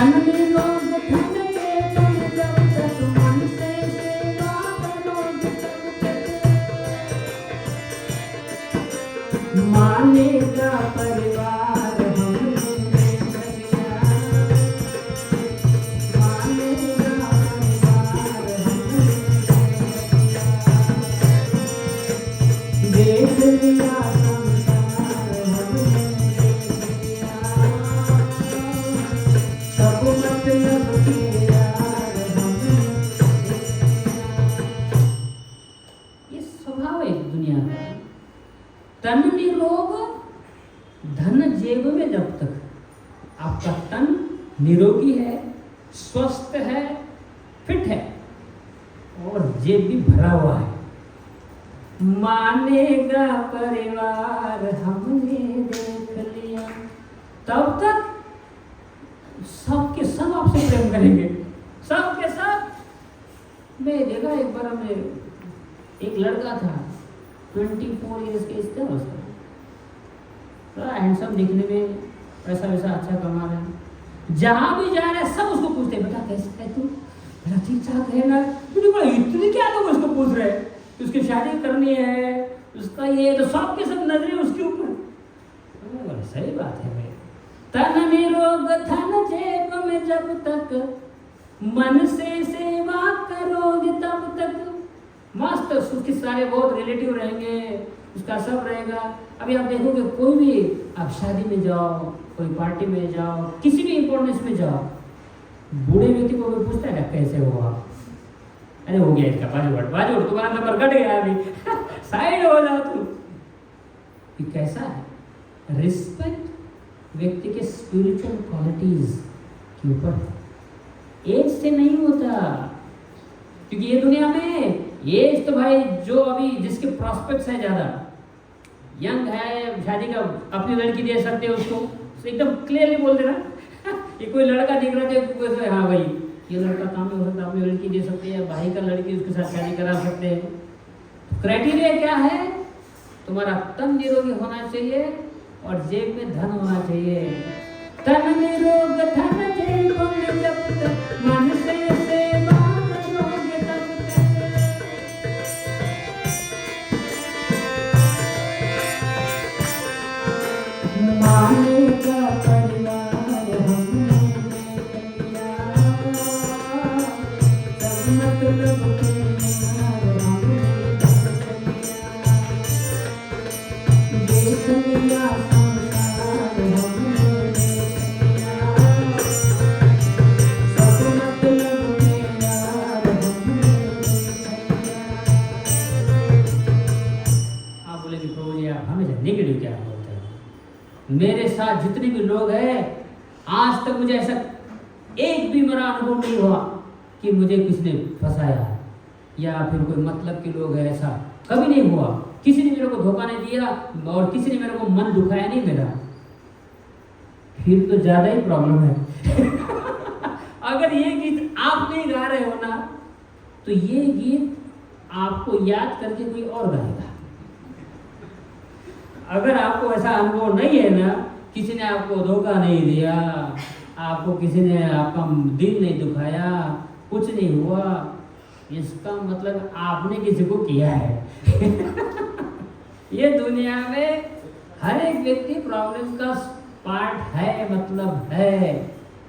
तन निरोग धन चेतन जब तक मन से सेवा करोगे तब तक मानेगा परिवार हमने देख लिया, मानेगा परिवार हमने देख लिया, संसार हमने देख लिया, सब मतलब के यार हमने देख लिया। ये स्वभाव है इस दुनिया का। तन निरोग धन जेब में जब तक आपका तन निरोगी है, स्वस्थ है, फिट है और जेब भी भरा हुआ है, मानेगा परिवार हमने देख लिया, तब तक सबके सब आपसे प्रेम करेंगे, सबके सब। मैं देखा एक बार हमने, एक लड़का था 24 इयर्स के था उसका, थोड़ा हैंडसम दिखने में, पैसा वैसा अच्छा कमा रहा है, जहाँ भी जा रहा है सब उसको पूछते हैं बेटा कैसे है तू, बेटा ठीक ठाक है ना, तुझे बोला इतनी क्या लोग उसको पूछ रहे हैं, उसकी शादी करनी है, उसका ये, तो सबके सब नजरें उसके ऊपर। सही बात है भाई। तन निरोग धन जेब में जब तक मन से सेवा करोगे तब तक मस्त उसके सारे बहुत रिलेटिव रहेंगे, उसका सब रहेगा। अभी आप देखोगे कोई भी, आप शादी में जाओ, कोई पार्टी में जाओ, किसी भी इंपॉर्टेंस में जाओ, बूढ़े व्यक्ति को कोई पूछता है ना कैसे हो आप, अरे हो गया इसका बाजू तुम्हारा नंबर कट गया अभी साइड हो जाओ तू। ये कैसा है? रिस्पेक्ट व्यक्ति के स्पिरिचुअल क्वालिटीज के ऊपर एज से नहीं होता, क्योंकि ये दुनिया में एज तो भाई जो अभी जिसके प्रॉस्पेक्ट्स है ज्यादा यंग है, शादी का अपनी लड़की दे सकते हो उसको, तो एकदम क्लियरली बोल देना ये कोई लड़का दिख रहा है तो हाँ भाई ये लड़का काम में हो सकता है, अपनी लड़की दे सकते हैं, भाई का लड़की उसके साथ शादी करा सकते हैं। क्राइटेरिया क्या है? तुम्हारा तन निरोगी होना चाहिए और जेब में धन होना चाहिए। तन निरोग धन जेब में जब तक मन से सेवा करोगे तब तक मानेगा परिवार हमने देख लिया, सब मतलब के यार हमने देख लिया, संसार हमने देख लिया, सब मतलब के यार हमने देख लिया। आप बोले कि प्रभु जी आप हमेशा नेगेटिव क्या बोलते हैं? मेरे साथ जितने भी लोग हैं आज तक मुझे ऐसा एक भी मेरा अनुभव नहीं हुआ कि मुझे किसी ने फंसाया या फिर कोई मतलब के लोग हैं, ऐसा कभी नहीं हुआ। किसी ने मेरे को धोखा नहीं दिया और किसी ने मेरे को मन दुखाया नहीं मेरा। फिर तो ज्यादा ही प्रॉब्लम है अगर ये गीत आप नहीं गा रहे हो ना तो ये गीत आपको याद करके कोई और गाएगा। अगर आपको ऐसा अनुभव नहीं है ना, किसी ने आपको धोखा नहीं दिया, आपको किसी ने आपका दिल नहीं दुखाया, कुछ नहीं हुआ, इसका मतलब आपने किसी को किया है ये दुनिया में हर एक व्यक्ति प्रॉब्लम का पार्ट है, मतलब है।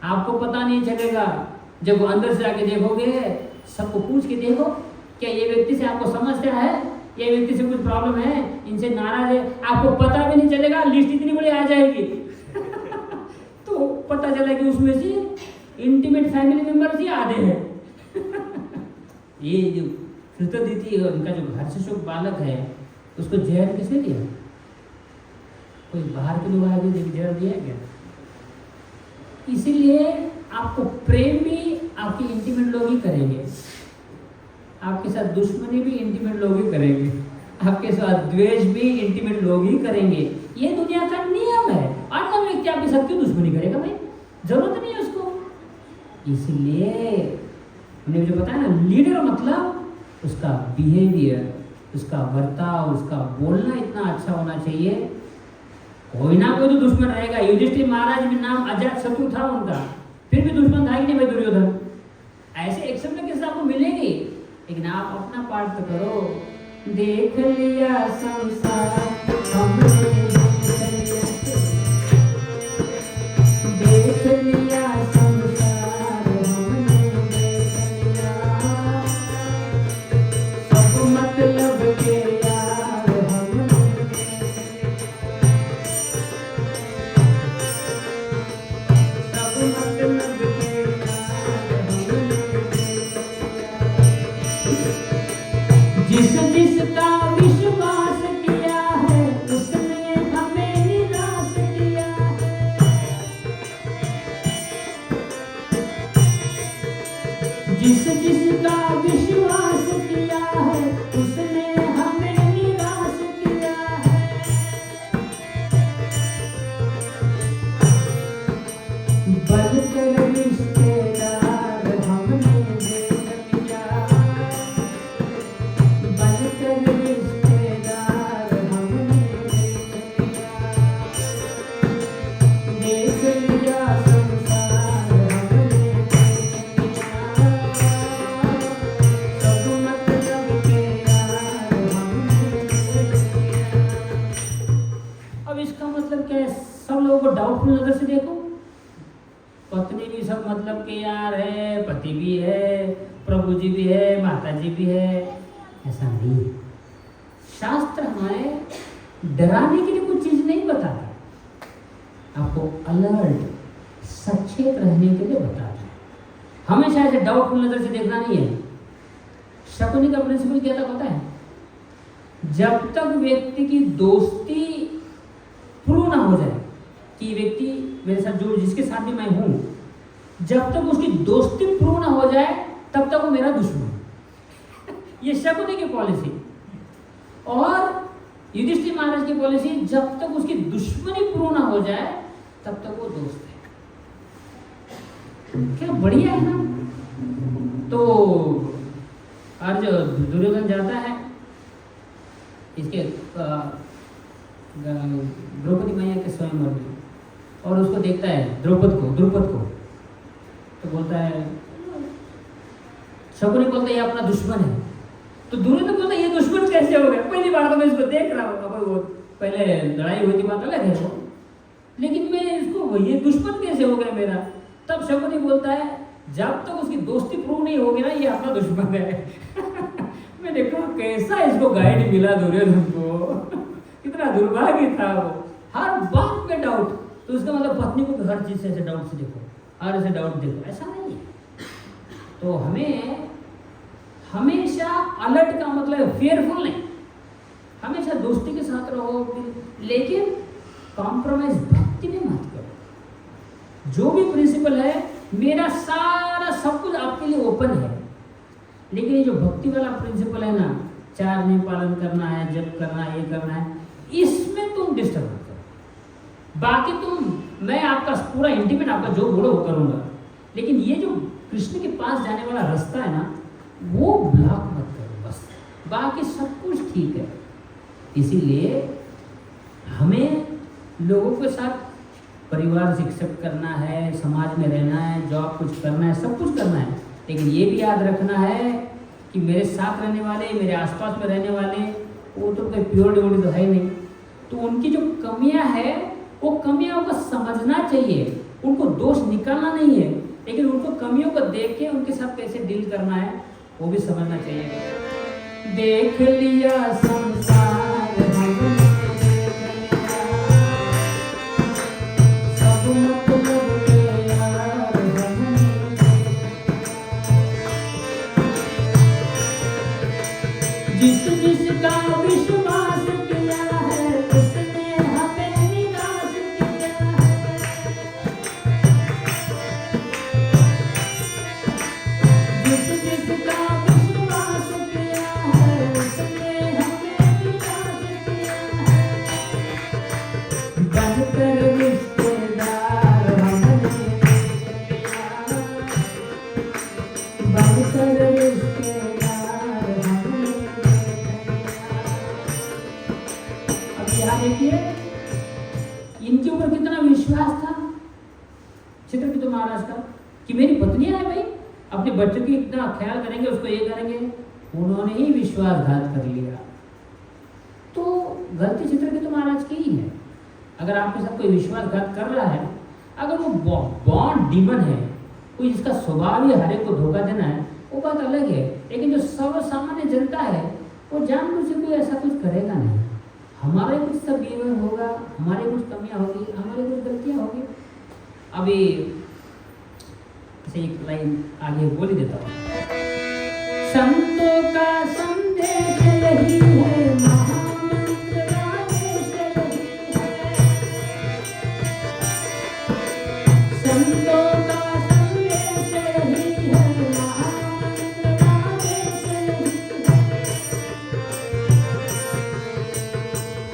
आपको पता नहीं चलेगा जब वो अंदर से आके देखोगे, सबको पूछ के देखो क्या ये व्यक्ति से आपको समस्या है, ये व्यक्ति से कुछ प्रॉब्लम है, इनसे नाराज है, आपको पता भी नहीं चलेगा, लिस्ट इतनी बड़ी आ जाएगी तो पता चला कि उसमें से इंटीमेट फैमिली मेंबर्स ही आधे हैं ये जो कृतदिति उनका जो घर से शुभ बालक है उसको जहर किसने दिया? कोई बाहर के लोग आगे जहर दिया क्या? इसीलिए आपको प्रेम भी आपके इंटीमेट लोग ही करेंगे, आपके साथ दुश्मनी भी इंटीमेट लोग ही करेंगे, आपके साथ द्वेष भी इंटीमेट लोग ही करेंगे। ये दुनिया का नियम है। अन्य व्यक्ति आपके साथ क्यों दुश्मनी करेगा भाई? जरूरत नहीं है उसको। इसीलिए उन्हें जो बताया ना, लीडर मतलब उसका बिहेवियर, उसका बर्ताव, उसका बोलना इतना अच्छा होना चाहिए। कोई ना कोई तो दुश्मन रहेगा। युधिष्ठिर महाराज भी नाम अजात शत्रु था उनका, फिर भी दुश्मन था कि नहीं भाई दुर्योधन? ऐसे एक्शन में किस आपको मिलेगी, लेकिन आप अपना पार्ट तो करो। देख लिया संसार हमने, देख लिया संसार हमने, सब मतलब के यार हमने, सब मतलब के यार हमने। जिस जिसका विश्वास किया है उसने हमें निराश किया है। जिस जिसका विश्वास किया है उसने हमें निराश किया है। बनकर रिश्तेदार हमने देख लिया, बनकर रिश्तेदार हमने देख लिया, देख लिया संसार हमने देख लिया, सब मतलब के यार हमने देख लिया। अब इसका मतलब क्या है? सब लोगों को डाउटफुल नजर से देखो। पत्नी भी सब मतलब के यार है, पति भी है, प्रभु जी भी है, माता जी भी है, ऐसा नहीं है। शास्त्र हमें डराने के लिए कुछ चीज नहीं बताता, आपको अलर्ट सचेत रहने के लिए बताता है। हमेशा ऐसे डाउटफुल नजर से देखना नहीं है। शकुनी का प्रिंसिपल क्या था पता है? जब तक व्यक्ति की दोस्ती प्रूव ना हो जाए कि व्यक्ति मेरे साथ जो जिसके साथ भी मैं हूं, जब तक उसकी दोस्ती प्रूव ना हो जाए तब तक वो मेरा दुश्मन है। ये शकुनी की पॉलिसी। और युधिष्ठिर महाराज की पॉलिसी, जब तक उसकी दुश्मनी प्रूव ना हो जाए तब तक वो दोस्त है। क्या बढ़िया है ना। तो आज दुर्योधन जाता है इसके द्रौपदी मैया के स्वयंवर में, और उसको देखता है द्रुपद को तो बोलता है, शकुनी बोलता है ये अपना दुश्मन है। तो दुर्योधन बोलता है ये दुश्मन कैसे हो गया? पहली बार तो मैं इसको देख रहा हूँ, वो पहले लड़ाई हुई थी बात अलग है वो, लेकिन मैं इसको ये दुश्मन कैसे हो गया मेरा? तब शकुनी बोलता है जब तक उसकी दोस्ती प्रूव नहीं होगी ना ये अपना दुश्मन है। मैंने कहा कैसा इसको गाइड मिला दुर्योधन को, कितना दुर्भाग्य था वो, हर बात में डाउट। तो उसका मतलब पत्नी को हर चीज से ऐसे डाउट से देखो, हर ऐसे डाउट देखो, ऐसा नहीं है। तो हमें हमेशा अलर्ट का मतलब फेयरफुल नहीं, हमेशा दोस्ती के साथ रहो, लेकिन कॉम्प्रोमाइज भक्ति में मत करो। जो भी प्रिंसिपल है मेरा सारा सब कुछ आपके लिए ओपन है, लेकिन ये जो भक्ति वाला प्रिंसिपल है ना, 4 नियम पालन करना है, जप करना है, ये करना है, इसमें तुम डिस्टर्ब मत करो। बाकी मैं आपका पूरा इंटीमेट आपका जो बोलो वो करूंगा, लेकिन ये जो कृष्ण के पास जाने वाला रास्ता है ना वो ब्लॉक मत करो बस, बाकी सब कुछ ठीक है। इसीलिए हमें लोगों के साथ परिवार से एक्सेप्ट करना है, समाज में रहना है, जॉब कुछ करना है, सब कुछ करना है, लेकिन ये भी याद रखना है कि मेरे साथ रहने वाले, मेरे आसपास में रहने वाले वो तो कोई प्योर डिवोटी तो है नहीं। तो उनकी जो कमियां है वो कमियों को समझना चाहिए, उनको दोष निकालना नहीं है, लेकिन उनको कमियों को देख के उनके साथ कैसे डील करना है वो भी समझना चाहिए। देख लिया संसार हमने, सब मतलब के यार हमने, जिस जिसका विश्वास किया है उसने हमें निराश किया है। जिस जिसका विश्वास किया है उसने हमें निराश किया है। बनकर रिश्तेदार हमने देख लिया, बनकर रिश्तेदार हमने देख लिया। अब यहाँ देखिए इनके ऊपर कितना विश्वास था चित्रकेतु महाराज का। कि मेरी पत्नियां है भाई, अपने बच्चों की इतना ख्याल करेंगे, उसको ये करेंगे। उन्होंने ही विश्वासघात कर लिया। तो गलती चित्रकेतु महाराज की ही है। अगर आपके साथ कोई विश्वासघात कर रहा है, अगर वो बॉन्ड डीमन है, कोई जिसका स्वभाव ही हर एक को धोखा देना है, वो बात अलग है। लेकिन जो सर्वसामान्य जनता है, वो जानबूझ के कोई ऐसा कुछ करेगा नहीं। हमारे कुछ सब बिहेवियर होगा, हमारे कुछ कमियां होगी, हमारी कुछ गलतियां होगी। अभी एक लाइन आगे बोल ही देता हूँ। संतों का संदेश यही है, महामंत्र आदेश यही है। संतों का संदेश यही है, महामंत्र आदेश यही है।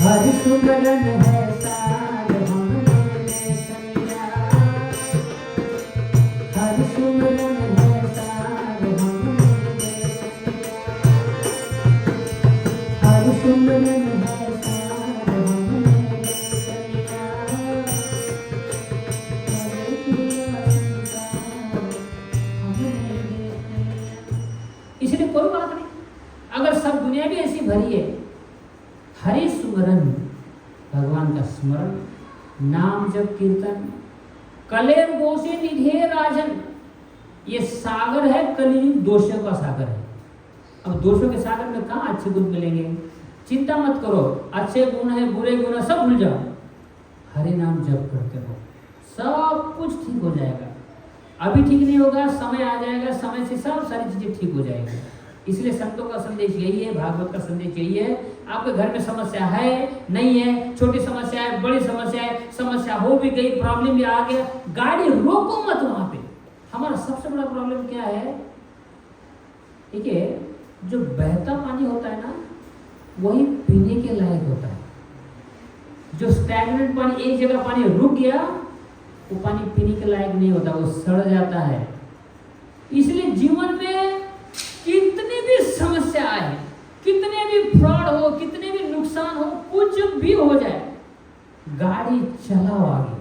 हर सुमरन है सार हमने सैया, हर सुमरन है सार हमने सैया, हर सुमरन है सार हमने सैया, हरे किया संसार हमने सैया। इसलिए कोई बात नहीं, अगर सब दुनिया भी ऐसी भरी है, हरि सुमरन, भगवान का स्मरण, नाम जप कीर्तन, कलेर दोषे निधे राजन, ये सागर है, कलियुग दोषों का सागर है। अब दोषों के सागर में कहाँ अच्छे गुण मिलेंगे? चिंता मत करो, अच्छे गुण है, बुरे गुण है, सब भूल जाओ, हरि नाम जप करते रहो, सब कुछ ठीक हो जाएगा। अभी ठीक नहीं होगा, समय आ जाएगा, समय से सब सारी चीजें ठीक हो जाएगी। इसलिए संतों का संदेश यही है, भागवत का संदेश यही है। आपके घर में समस्या है, नहीं है, छोटी समस्या है, बड़ी समस्या है, समस्या हो भी गई, प्रॉब्लम भी आ गया, गाड़ी रोको मत वहां पे। हमारा सबसे बड़ा प्रॉब्लम क्या है? देखिए, जो बहता पानी होता है ना, वही पीने के लायक होता है। जो स्टैग्नेंट पानी, एक जगह पानी रुक गया, वो पानी पीने के लायक नहीं होता, वो सड़ जाता है। इसलिए जीवन में कितनी भी समस्या आए, कितने भी फ्रॉड हो, कितने भी नुकसान हो, कुछ भी हो जाए, गाड़ी चलाओ आगे,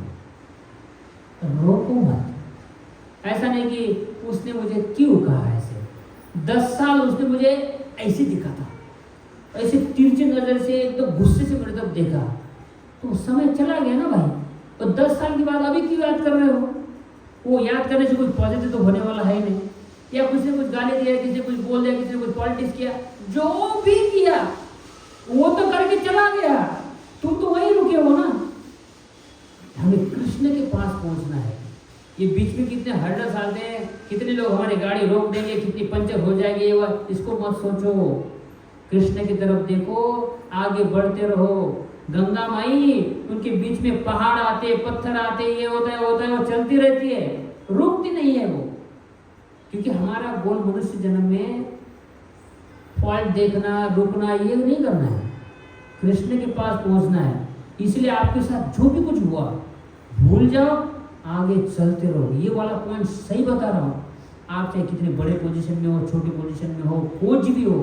रोको मत। ऐसा नहीं कि उसने मुझे क्यों कहा ऐसे, 10 साल उसने मुझे ऐसे दिखा था, ऐसे तिरछी नजर से एकदम गुस्से से मेरे तरफ देखा, तो समय चला गया ना भाई। और 10 साल के बाद अभी क्यों याद कर रहे हो? वो याद करने से कुछ पॉजिटिव तो होने वाला है नहीं। या किसी ने कुछ गाली दिया, किसी ने कुछ बोल दिया, किसी ने कुछ पॉलिटिक्स किया, जो भी किया वो तो करके चला गया, तुम तो वहीं रुके हो ना। हमें कृष्ण के पास पहुंचना है। ये बीच में कितने हर्डल्स आते हैं, कितने लोग हमारी गाड़ी रोक देंगे, कितनी पंचर हो जाएगी, इसको मत सोचो। कृष्ण की तरफ देखो, आगे बढ़ते रहो। गंगा माई, उनके बीच में पहाड़ आते, पत्थर आते, ये होता है वो चलती रहती है, रुकती नहीं है वो। क्योंकि हमारा गोल मनुष्य जन्म में फॉल्ट देखना, रुकना, ये नहीं करना है, कृष्ण के पास पहुंचना है। इसलिए आपके साथ जो भी कुछ हुआ भूल जाओ, आगे चलते रहो। ये वाला पॉइंट सही बता रहा हूँ। आप चाहे कितने बड़े पोजीशन में हो, छोटी पोजीशन में हो, कुछ भी हो,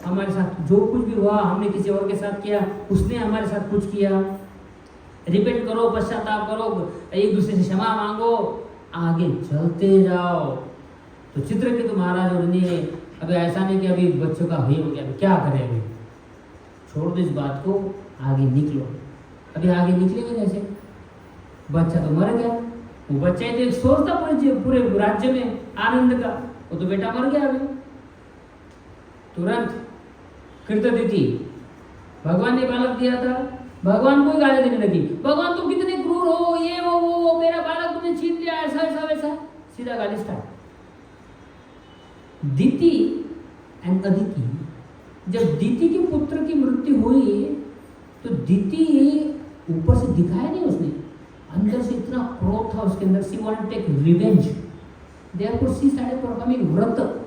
हमारे साथ जो कुछ भी हुआ, हमने किसी और के साथ किया, उसने हमारे साथ कुछ किया, रिपेंट करो, पश्चाताप करो, एक दूसरे से क्षमा मांगो, आगे चलते जाओ। तो चित्रकेतु महाराज और ने अभी ऐसा नहीं कि अभी बच्चों का हो गया, अभी क्या करें, अभी छोड़ दो इस बात को, आगे निकलो। अभी आगे निकलेंगे कैसे? बच्चा तो मर गया, वो बच्चा ही तो एक सोच था पूरे राज्य में आनंद का, वो तो बेटा मर गया। अभी तुरंत कृतदिति, भगवान ने बालक दिया था, भगवान को गाली देने लगी, भगवान तुम कितने क्रूर हो, ये वो मेरा बालक तुमने छीन लिया, ऐसा ऐसा वैसा, सीधा गाली स्टार्ट। दिति एंड अदिति, जब दिति के पुत्र की मृत्यु हुई तो दिति ऊपर से दिखाया नहीं उसने, अंदर से इतना क्रोध था उसके अंदर, she wanted to take revenge, therefore she started performing vrat.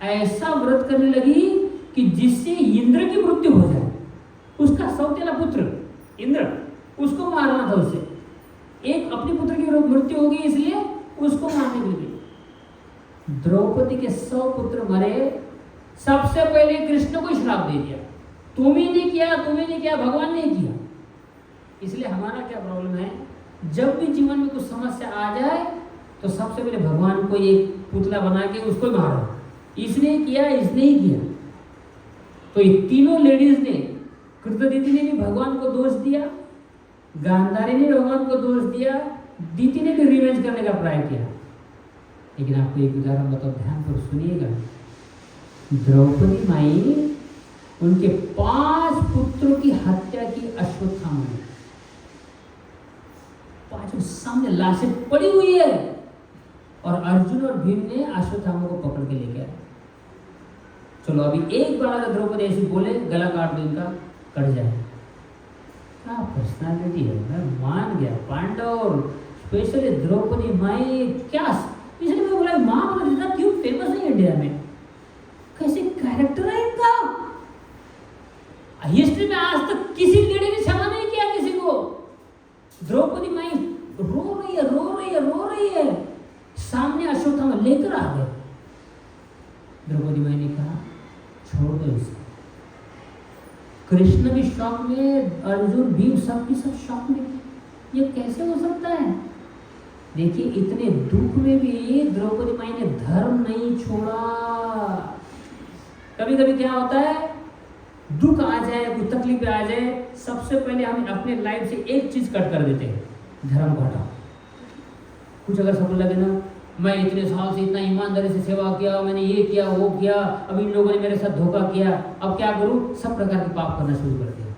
ऐसा व्रत करने लगी कि जिससे इंद्र की मृत्यु हो जाए। उसका सौतेला पुत्र इंद्र, उसको मारना था उससे, एक अपने पुत्र की मृत्यु हो गई इसलिए उसको मारने के लिए। द्रौपदी के 100 पुत्र मरे, सबसे पहले कृष्ण को श्राप दे दिया, तुम ही नहीं किया, तुम्हें नहीं किया, भगवान ने किया। इसलिए हमारा क्या प्रॉब्लम है, जब भी जीवन में कुछ समस्या आ जाए, तो सबसे पहले भगवान को एक पुतला बना के उसको मारो, इसने किया, इसने ही किया। तो ये तीनों लेडीज ने, कृतदीति ने भी भगवान को दोष दिया, गांधारी ने भगवान को दोष दिया, दीति ने भी रिवेंज करने का ट्राई किया। लेकिन आपको एक उदाहरण बताओ, ध्यान पर सुनिएगा। द्रौपदी माई उनके 5 पुत्रों की हत्या की अश्वत्थामा ने, 5 सामने लाशें पड़ी हुई है, और अर्जुन और भीम ने अश्वत्थामा को पकड़ के लेके आए। चलो अभी एक बार अगर द्रौपदी ऐसी बोले, गला काट दो इनका, कट जाए। क्या पर्सनालिटी है, मैं मान गया। पांडव, स्पेशली द्रौपदी माई, क्या इसलिए मैं बोला महाभारत क्यों फेमस है इंडिया में, कैसे कैरेक्टर है इनका। हिस्ट्री में आज तक किसी लेडी ने क्षमा नहीं किया किसी को। द्रौपदी माई रो रही है, रो रही है, रो रही है, सामने अश्वत्थामा लेकर आ गए। द्रौपदी माई ने कहा छोड़ दो इसे। कृष्ण भी शॉक में, अर्जुन भीम सब की सब शॉक में, ये कैसे हो सकता है। देखिए इतने दुख में भी द्रौपदी माई ने धर्म नहीं छोड़ा। कभी कभी क्या होता है, दुख आ जाए, कोई तकलीफ आ जाए, सबसे पहले हम अपने लाइफ से एक चीज कट कर देते हैं, धर्म को हटाओ। कुछ अगर सब लगे ना, मैं इतने साल से इतना ईमानदारी से सेवा किया, मैंने ये किया वो किया, अब इन लोगों ने मेरे साथ धोखा किया, अब क्या करूं, सब प्रकार के पाप करना शुरू कर दिया।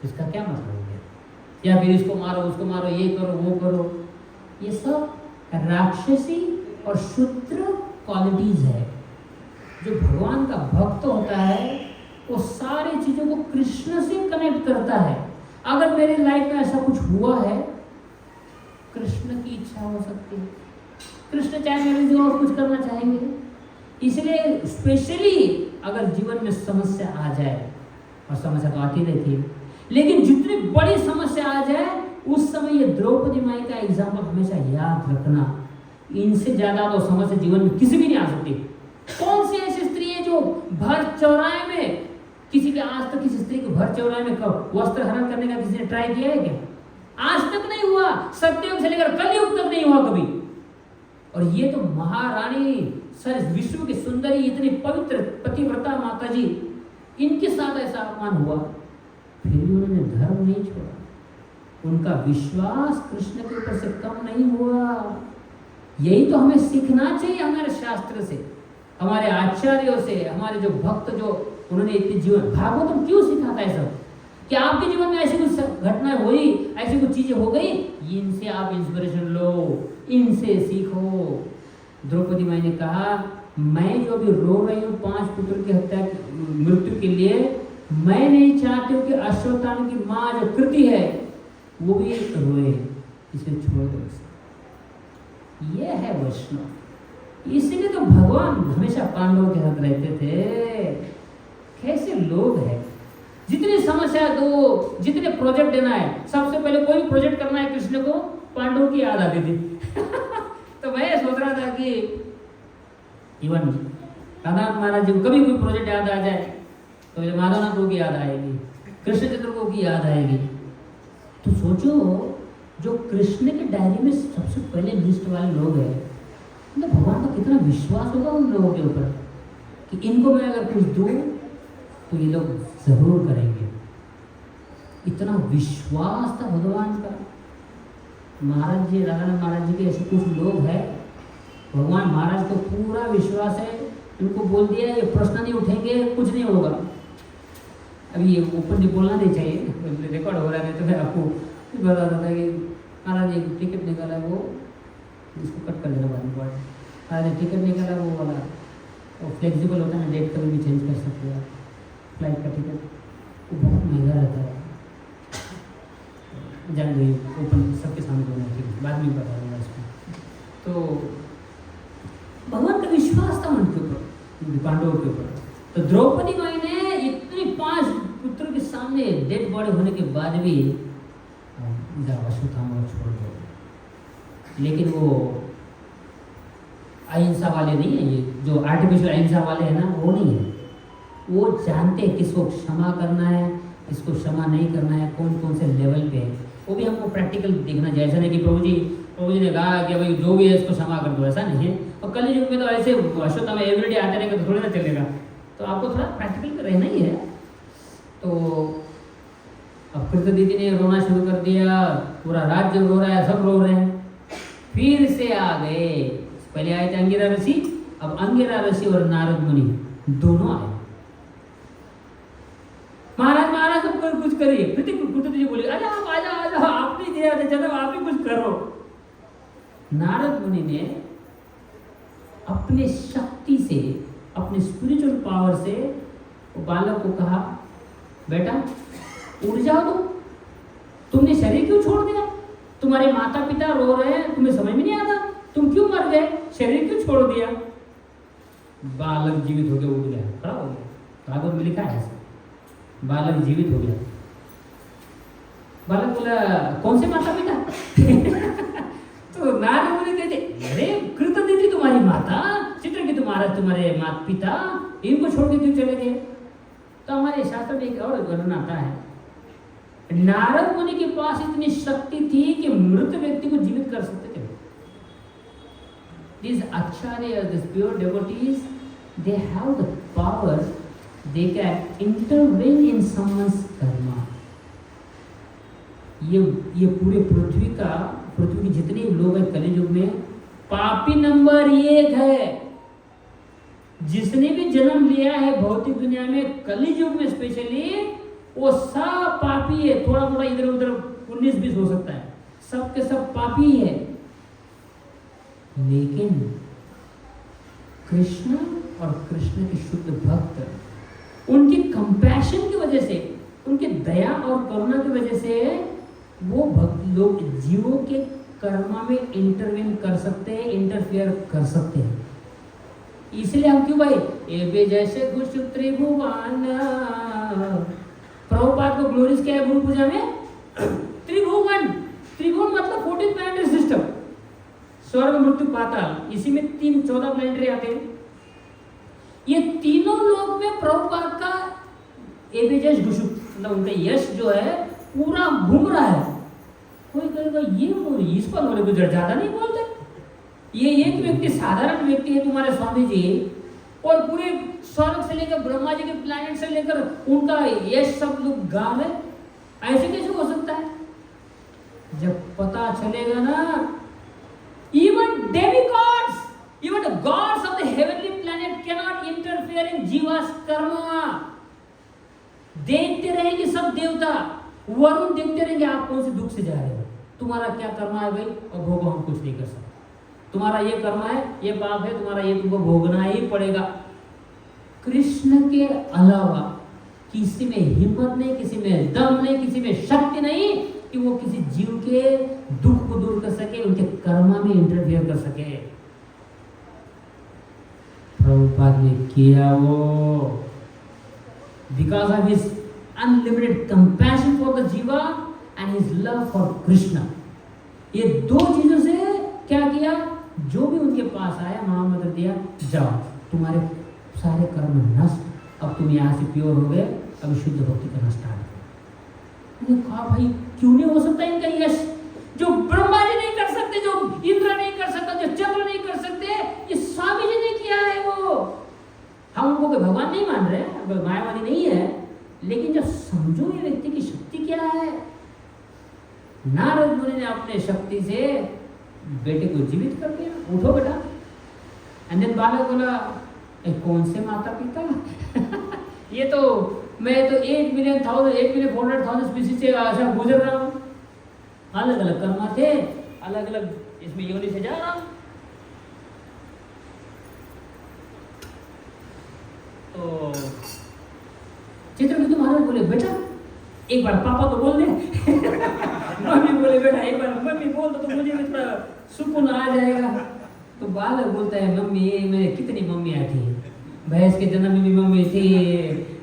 इसका क्या मतलब हो गया, या फिर इसको मारो उसको मारो, ये करो वो करो। ये सब राक्षसी और शूद्र क्वालिटीज है। जो भगवान का भक्त होता है वो सारी चीजों को कृष्ण से कनेक्ट करता है। अगर मेरे लाइफ में ऐसा कुछ हुआ है, कृष्ण की इच्छा हो सकती है, कृष्ण चाहे मेरे लिए और कुछ करना चाहेंगे। इसलिए स्पेशली अगर जीवन में समस्या आ जाए, और समस्या तो आती रहती है, लेकिन जितनी बड़ी समस्या आ जाए उस समय ये द्रौपदी माई का एग्जाम्पल हमेशा याद रखना। इनसे ज्यादा तो समस्या जीवन में किसी भी नहीं आ सकती। कौन सी ऐसी स्त्री है जो भर चौराहे में, किसी के आज तक किसी स्त्री को भर चौराहे में वस्त्र हरण करने का किसी ने ट्राई किया है क्या? आज तक नहीं हुआ, सत्ययुग से लेकर कलयुग तक नहीं हुआ कभी। और ये तो महारानी, सर विश्व की सुंदरी, इतनी पवित्र पतिव्रता माता जी, इनके साथ ऐसा अपमान हुआ, फिर भी उन्होंने धर्म नहीं छोड़ा। उनका विश्वास कृष्ण के ऊपर से कम नहीं हुआ। यही तो हमें सीखना चाहिए हमारे शास्त्र से, हमारे आचार्यों से, हमारे जो भक्त जो उन्होंने इतने जीवन, भागवत क्यों सिखाता है सब, कि आपके जीवन में ऐसी कुछ घटनाएं हुई, ऐसी कुछ चीजें हो गई, इनसे आप इंस्पिरेशन लो, इनसे सीखो। द्रौपदी माई ने कहा, मैं जो भी रो रही हूँ 5 पुत्र की हत्या मृत्यु के लिए, मैं नहीं चाहती हूँ कि अश्वत्थामा की माँ जो कृति है वो भी रोए, इसे छोड़ दो। ये है वैष्णव। इसीलिए तो भगवान हमेशा पांडवों के साथ रहते थे। कैसे लोग हैं, जितनी समस्या दो, जितने प्रोजेक्ट देना है, सबसे पहले कोई प्रोजेक्ट करना है कृष्ण को, पांडवों की याद आती थी। तो मैं सोच रहा था कि इवन राधा महाराज जी को कभी कोई प्रोजेक्ट याद आ जाए तो माधवनाथ को की याद आएगी, कृष्णचंद्र को की याद आएगी। तो सोचो, जो कृष्ण के डायरी में सबसे पहले लिस्ट वाले लोग हैं, तो भगवान का कितना विश्वास होगा उन लोगों के ऊपर कि इनको मैं अगर कुछ दूं तो ये लोग जरूर करेंगे। इतना विश्वास था भगवान का। महाराज जी, राधा महाराज जी के ऐसे कुछ लोग हैं, भगवान महाराज को पूरा विश्वास है, इनको बोल दिया ये प्रश्न नहीं उठेंगे, कुछ नहीं होगा। अभी ये ऊपर नहीं बोलना नहीं चाहिए, रिकॉर्ड हो रहा है, तो मैं आपको बता देता कि महाराज एक टिकट निकाला, वो इसको कट कर देना बाद में। महाराज टिकट निकाला, वो वाला वो फ्लेक्सिबल होता है ना, डेट कभी भी चेंज कर सकते हैं। फ्लाइट का टिकट वो बहुत महंगा रहता है, जान गई ओपन सबके सामने बोलना ठीक, बाद में बता दूँगा इसको। तो भगवान का विश्वास था उनके ऊपर, पांडवों के ऊपर। तो द्रौपदी माई ने इतनी 5 पुत्रों के सामने डेड बॉडी होने के बाद भी अश्वत्थामा छोड़ दो। लेकिन वो अहिंसा वाले नहीं है, ये जो आर्टिफिशियल अहिंसा वाले हैं ना, वो नहीं है। वो जानते हैं किसको क्षमा करना है, किसको क्षमा नहीं करना है, कौन कौन से लेवल पे है। वो भी हमको प्रैक्टिकल देखना चाहिए। ऐसा नहीं कि प्रभु जी प्रभु जी ने कहा कि भाई जो भी है इसको क्षमा कर दो, ऐसा नहीं है। और कल युग में तो ऐसे अश्वत्थामा में एवरीडे आते रहेंगे तो थोड़ी ना चलेगा, तो आपको थोड़ा प्रैक्टिकल तो रहना ही है। तो अब कृत दीदी ने रोना शुरू कर दिया, पूरा राज्य रो रहा है, सब रो रहे हैं। फिर से आ गए, पहले आए थे अंगिरा ऋषि, अब अंगिरा ऋषि और नारद मुनि दोनों आए। महाराज महाराज सब कुछ करिए। कृत जी बोले अरे आप आजा आजा, आपने दिया था जनाब, आप ही कुछ करो। नारद मुनि ने अपने शक्ति से, अपने स्पिरिचुअल पावर से वो बालक को कहा, बेटा उड़ जाओ, तुमने शरीर क्यों छोड़ दिया? तुम्हारे माता पिता रो रहे हैं, तुम्हें समझ में नहीं आता, तुम क्यों मर गए, शरीर क्यों छोड़ दिया? बालक जीवित हो गया, उड़ गया, खड़ा हो गया। भागवत में लिखा है ऐसा, बालक जीवित हो गया। बालक बोला कौन से माता पिता? तो नारद मुनि कहते अरे कृत दीदी तुम्हारी माता, चित्रकेतु तुम्हारे माता पिता, इनको छोड़ के क्यों चले गए? तो हमारे शास्त्र में एक और वर्णन आता है, नारद मुनि के पास इतनी शक्ति थी कि मृत व्यक्ति को जीवित कर सकते थे। These acharyas, these pure devotees, they have the power, they can intervene in someone's karma. ये पूरे पृथ्वी के जितने लोग हैं कलियुग में, पापी नंबर 1 है। जिसने भी जन्म लिया है भौतिक दुनिया में, कलियुग में स्पेशली, वो सब पापी है। थोड़ा मोड़ा इधर उधर 19-20 हो सकता है, सब के सब पापी है। लेकिन कृष्ण और कृष्ण के शुद्ध भक्त, उनकी कंपैशन की वजह से, उनकी दया और करुणा की वजह से वो भक्त लोग जीवों के कर्म में इंटरवेन कर सकते हैं, इंटरफियर कर सकते हैं। इसलिए हम क्यों भाई एबे जैसे घुष त्रिभुवन, प्रभुपाद को ग्लोरीज क्या है गुरु पूजा में? त्रिभुवन। त्रिभुवन मतलब 14 प्लैनेटरी सिस्टम, स्वर्ग मृत्यु पाताल, इसी में 14 प्लैनेटरी आते हैं। ये तीनों लोग में प्रभुपाद का एबेजस घुसु, मतलब उनका यश जो है पूरा घूम रहा है। कोई कहेगा ये इस पर बोले कुछ ज्यादा नहीं बोलते, ये एक व्यक्ति साधारण व्यक्ति है तुम्हारे स्वामी जी, और पूरे स्वर्ग से लेकर ब्रह्मा जी के प्लैनेट से लेकर उनका यश सब लोग गा रहे, ऐसे कैसे हो सकता है? जब पता चलेगा ना, even demigods, even the gods of the heavenly planet cannot interfere in जीवास Karma. देखते रहेंगे सब देवता, वरुण देखते रहेंगे आप कौन से दुख से जा रहे हो, तुम्हारा क्या कर्मा है भाई, और भोगो, हम कुछ नहीं कर सकते। तुम्हारा ये कर्मा है, ये पाप है, तुम्हारा ये तुमको भोगना ही पड़ेगा। कृष्ण के अलावा किसी में हिम्मत नहीं, किसी में दम नहीं, किसी में शक्ति नहीं कि वो किसी जीव के दुख को दूर कर सके, उनके कर्मा में इंटरफेयर कर सके। प्रभुपाद ने किया वो, because of his unlimited compassion for the jiva and his love for Krishna. ये दो चीजों से क्या किया, जो भी उनके पास आया महामंत्र दिया, जाओ तुम्हारे सारे कर्म नष्ट, अब तुम यहाँ से प्योर हो गए, अब शुद्ध भक्ति करना स्टार्ट करो। मैंने कहा भाई क्यों नहीं हो सकता इनका यश, जो ब्रह्मा जी नहीं कर सकते, जो इंद्र नहीं कर सकता, जो चंद्र नहीं कर सकते, ये स्वामी जी ने किया है। वो हम उनको भगवान नहीं मान रहे, मायावादी नहीं है, लेकिन जब समझो ये व्यक्ति की शक्ति क्या है। नारद मुनि ने अपने शक्ति से बेटे को जीवित कर दिया, उठो बेटा। एंड देन बालक बोला कौन से माता पिता? ये तो मैं तो 8,400,000 स्पीशीज से ऐसा गुजर रहा हूँ, अलग अलग कर्म थे, अलग अलग इसमें योनि से जा रहा हूँ। तो चित्रकेतु महाराज बोले बेटा एक बार पापा तो बोल दे। मम्मी बोले बेटा एक बार मम्मी बोल तो मुझे भी थोड़ा सुकून आ जाएगा। तो बालक बोलता है मम्मी, मेरे कितनी मम्मियाँ थी, भैंस के जन्म में भी मम्मी थी,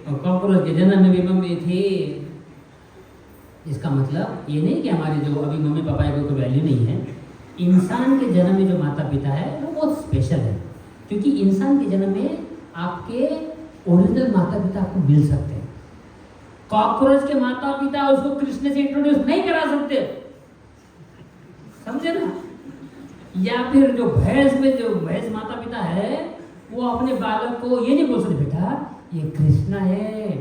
और कॉकरोच के जन्म में भी मम्मी थी। इसका मतलब ये नहीं कि हमारे जो अभी मम्मी पापा है कोई वैल्यू नहीं है। इंसान के जन्म में जो माता पिता है वो बहुत स्पेशल है, क्योंकि इंसान के जन्म में आपके ओरिजिनल माता पिता आपको मिल सकते हैं। कॉकरोच के माता पिता उसको कृष्ण से इंट्रोड्यूस नहीं करा सकते, समझे ना? या फिर जो भैंस माता पिता है वो अपने बालक को ये नहीं बोल सकते बेटा ये कृष्णा है,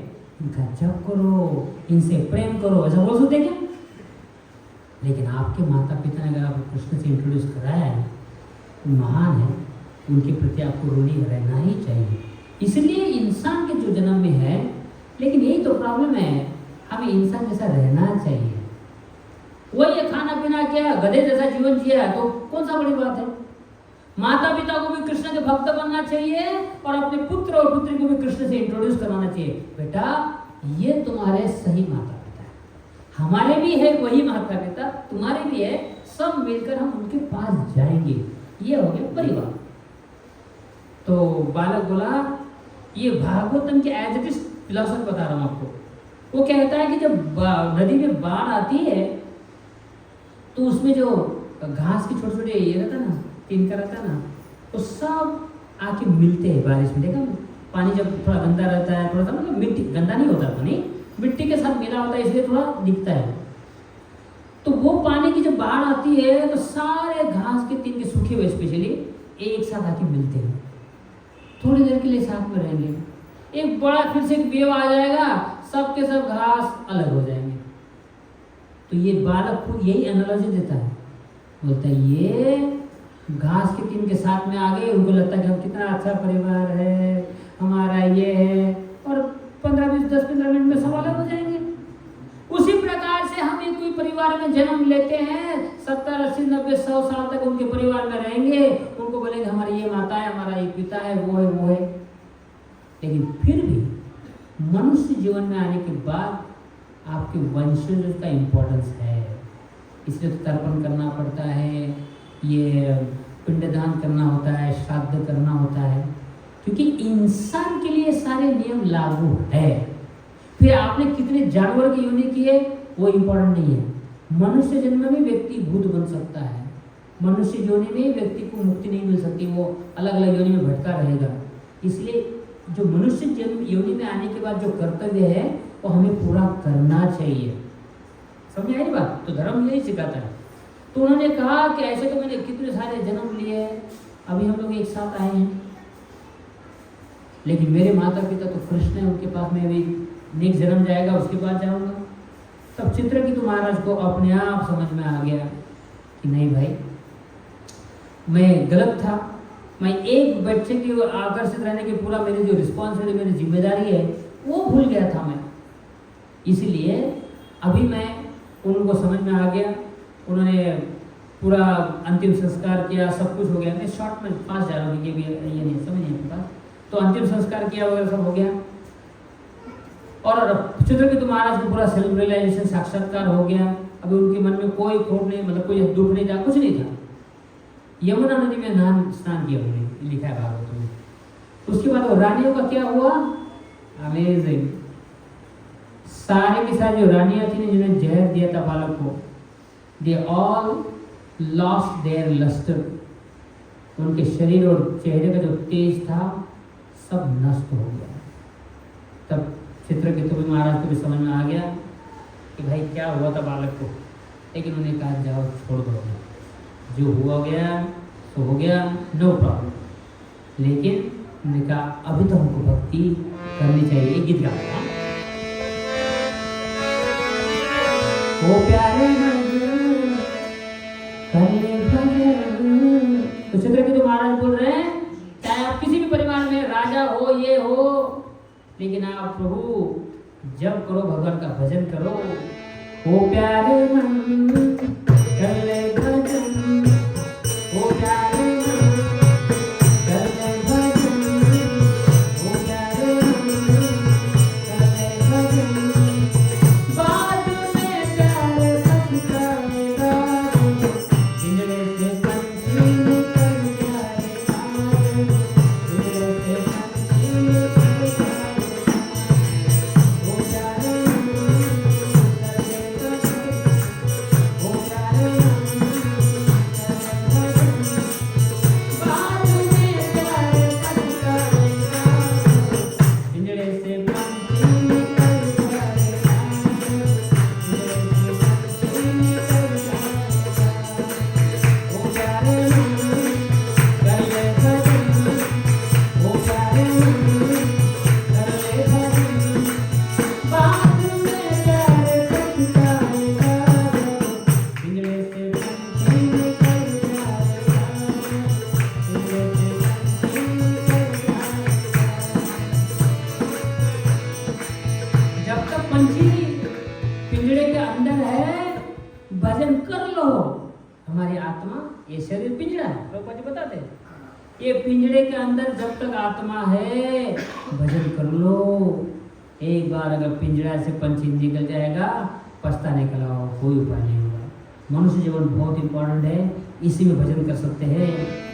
इनका जप करो, इनसे प्रेम करो, ऐसा बोल सकते क्या? लेकिन आपके माता पिता ने अगर आपको कृष्ण से इंट्रोड्यूस कराया है, महान है, उनके प्रति आपको ऋणी रहना ही चाहिए। इसलिए इंसान के जो जन्म में है, लेकिन यही तो प्रॉब्लम है, हमें इंसान जैसा रहना चाहिए। वही ये खाना पीना किया, गधे जैसा जीवन जिया, तो कौन सा बड़ी बात है? माता पिता को भी कृष्ण के भक्त बनना चाहिए और अपने पुत्र और पुत्री को भी कृष्ण से इंट्रोड्यूस करवाना चाहिए। बेटा ये तुम्हारे सही माता पिता है, हमारे भी है वही माता पिता, तुम्हारे भी है, सब मिलकर हम उनके पास जाएंगे। ये हो गया परिवार। तो बालक बोला, ये भागवतम के एज इट इज फिलॉसफी बता रहा हूं आपको। वो कहता है कि जब नदी में बाढ़ आती है तो उसमें जो घास के छोटे छोटे ये रहता ना, तिनका रहता ना, तो सब आके मिलते हैं बारिश में। देखा पानी जब थोड़ा गंदा रहता है, थोड़ा सा मतलब मिट्टी गंदा नहीं होता, पानी मिट्टी के साथ मिला होता है, इसलिए थोड़ा दिखता है। तो वो पानी की जब बाढ़ आती है तो सारे घास के तिनके सूखे हुए स्पेशली एक साथ आके मिलते हैं, थोड़ी देर के लिए साथ में रहेंगे, एक बड़ा फिर से एक वेव आ जाएगा, सब के सब घास अलग हो जाएंगे। तो ये बालक खुद यही एनालॉजी देता है, बोलता है ये घास के तिनके साथ में आ गए, उनको लगता है कि हम कितना अच्छा परिवार है, हमारा ये है, और 15-20-10-15 मिनट में सब अलग हो जाएंगे। उसी प्रकार से हम एक कोई परिवार में जन्म लेते हैं, 70-80-90-100 साल तक उनके परिवार में रहेंगे, उनको बोलेंगे हमारी ये माता है, हमारा ये पिता है, वो है वो है। लेकिन फिर भी मनुष्य जीवन में आने के बाद आपके वंशज का इम्पोर्टेंस है, इसलिए तो तर्पण करना पड़ता है, ये पिंडदान करना होता है, श्राद्ध करना होता है, क्योंकि इंसान के लिए सारे नियम लागू है। फिर आपने कितने जानवर की योनि की है वो इम्पोर्टेंट नहीं है। मनुष्य जन्म में व्यक्ति भूत बन सकता है, मनुष्य योनि में व्यक्ति को मुक्ति नहीं मिल सकती, वो अलग अलग योनि में भटका रहेगा। इसलिए जो मनुष्य जन्म योनि में आने के बाद जो कर्तव्य है वो हमें पूरा करना चाहिए। समझ आई बात? तो धर्म यही सिखाता है। तो उन्होंने कहा कि ऐसे तो मैंने कितने सारे जन्म लिए, अभी हम लोग एक साथ आए हैं, लेकिन मेरे माता पिता तो कृष्ण है, उनके पास में भी नेक्स्ट जन्म जाएगा, उसके बाद जाऊंगा। तब चित्रकेतु महाराज को अपने आप समझ में आ गया कि नहीं भाई, मैं गलत था, मैं एक बच्चे की आकर्षित रहने की पूरा मेरी जो रिस्पॉन्सिबिलिटी, मेरी जिम्मेदारी है वो भूल गया था मैं। इसलिए अभी मैं उनको समझ में आ गया, उन्होंने पूरा अंतिम संस्कार किया, सब कुछ हो गया। मैं शॉर्ट में पास जा रहा हूँ, ये नहीं समझ नहीं आपके पास। तो अंतिम संस्कार किया वगैरह सब हो गया, और चित्रकेतु महाराज को पूरा सेल्फ रियलाइजेशन, साक्षात्कार हो गया। अभी उनके मन में कोई खोट नहीं, मतलब कोई दुख नहीं था, कुछ नहीं था। यमुना नदी में स्नान किया उन्होंने, लिखा है भागवत में। उसके बाद वो रानियों का क्या हुआ, अमेजिंग। सारे की सारी जो रानियां थी जिन्होंने जहर दिया था बालक को, they all lost their lustre. उनके शरीर और चेहरे का जो तेज था सब नष्ट हो गया। तब चित्रकेतु महाराज को भी समझ में आ गया कि भाई क्या हुआ था बालक को, लेकिन उन्हें कहा जाओ छोड़ दो, जो हुआ गया तो हो गया, नो प्रॉब्लम। लेकिन उन्होंने कहा अभी तो हमको भक्ति करनी चाहिए। एक गीत गाया, ओ प्यारे कर ले भजन। तो चित्रकेतु महाराज बोल रहे हैं चाहे आप किसी भी परिवार में राजा हो, ये हो, लेकिन आप प्रभु जब करो, भगवान का भजन करो। ओ प्यारे मन कर ले भजन, ओ प्यारे मन कर ले भजन, ओ प्यारे मन कर ले भजन। बाद में प्यार पछताएगा, पिंजरे से पंछी निकल जाएगा, पिंजरे से पंछी निकल जाएगा। ओ प्यारे मन कर ले भजन, ओ प्यारे मन ये शरीर पिंजड़ा है, प्रभुपाद जी बताते हैं। ये पिंजड़े के अंदर जब तक आत्मा है भजन कर लो। एक बार अगर पिंजड़ा से पंछी निकल जाएगा, पछताने के अलावा कोई उपाय नहीं होगा। मनुष्य जीवन बहुत इंपॉर्टेंट है, इसी में भजन कर सकते हैं।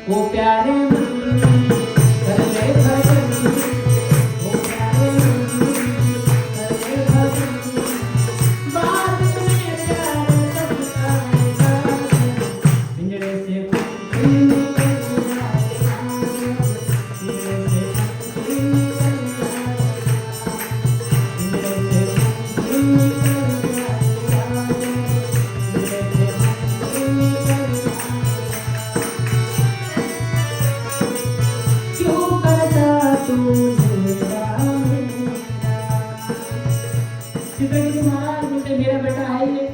ओ प्यारे मन, कर ले भजन, ओ प्यारे मन, कर ले भजन, बात में प्यार सबका है। पिंजड़े से पंछी निकल जाएगा, पिंजड़े से पंछी निकल जाएगा, पिंजड़े से पंछी निकल जाएगा, पिंजड़े से पंछी निकल जाएगा। क्यों करता तू मेरा मेरा? चित्रकेतु महाराज बोलते मेरा बेटा है ये।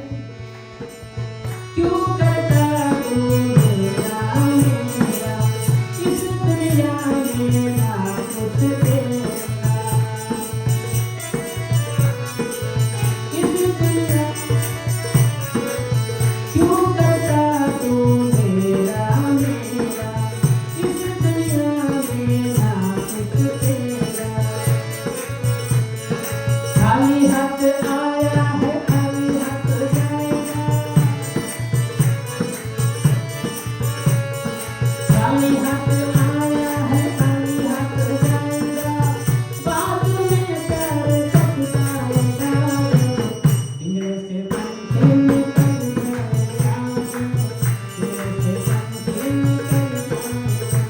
क्यों करता तू मेरा मेरा? इस दुनिया में ना कुछ तेरा, इस दुनिया क्यों करता तू मेरा मेरा? इस दुनिया में ना कुछ तेरा। खाली हाथ आया है, खाली हाथ जाएगा, खाली हाथ आया है, खाली हाथ जाएगा, बाद में प्यार सबका आएगा। पिंजड़े से पंछी निकल जाएगा, पिंजड़े से पंछी निकल जाएगा, पिंजड़े से पंछी निकल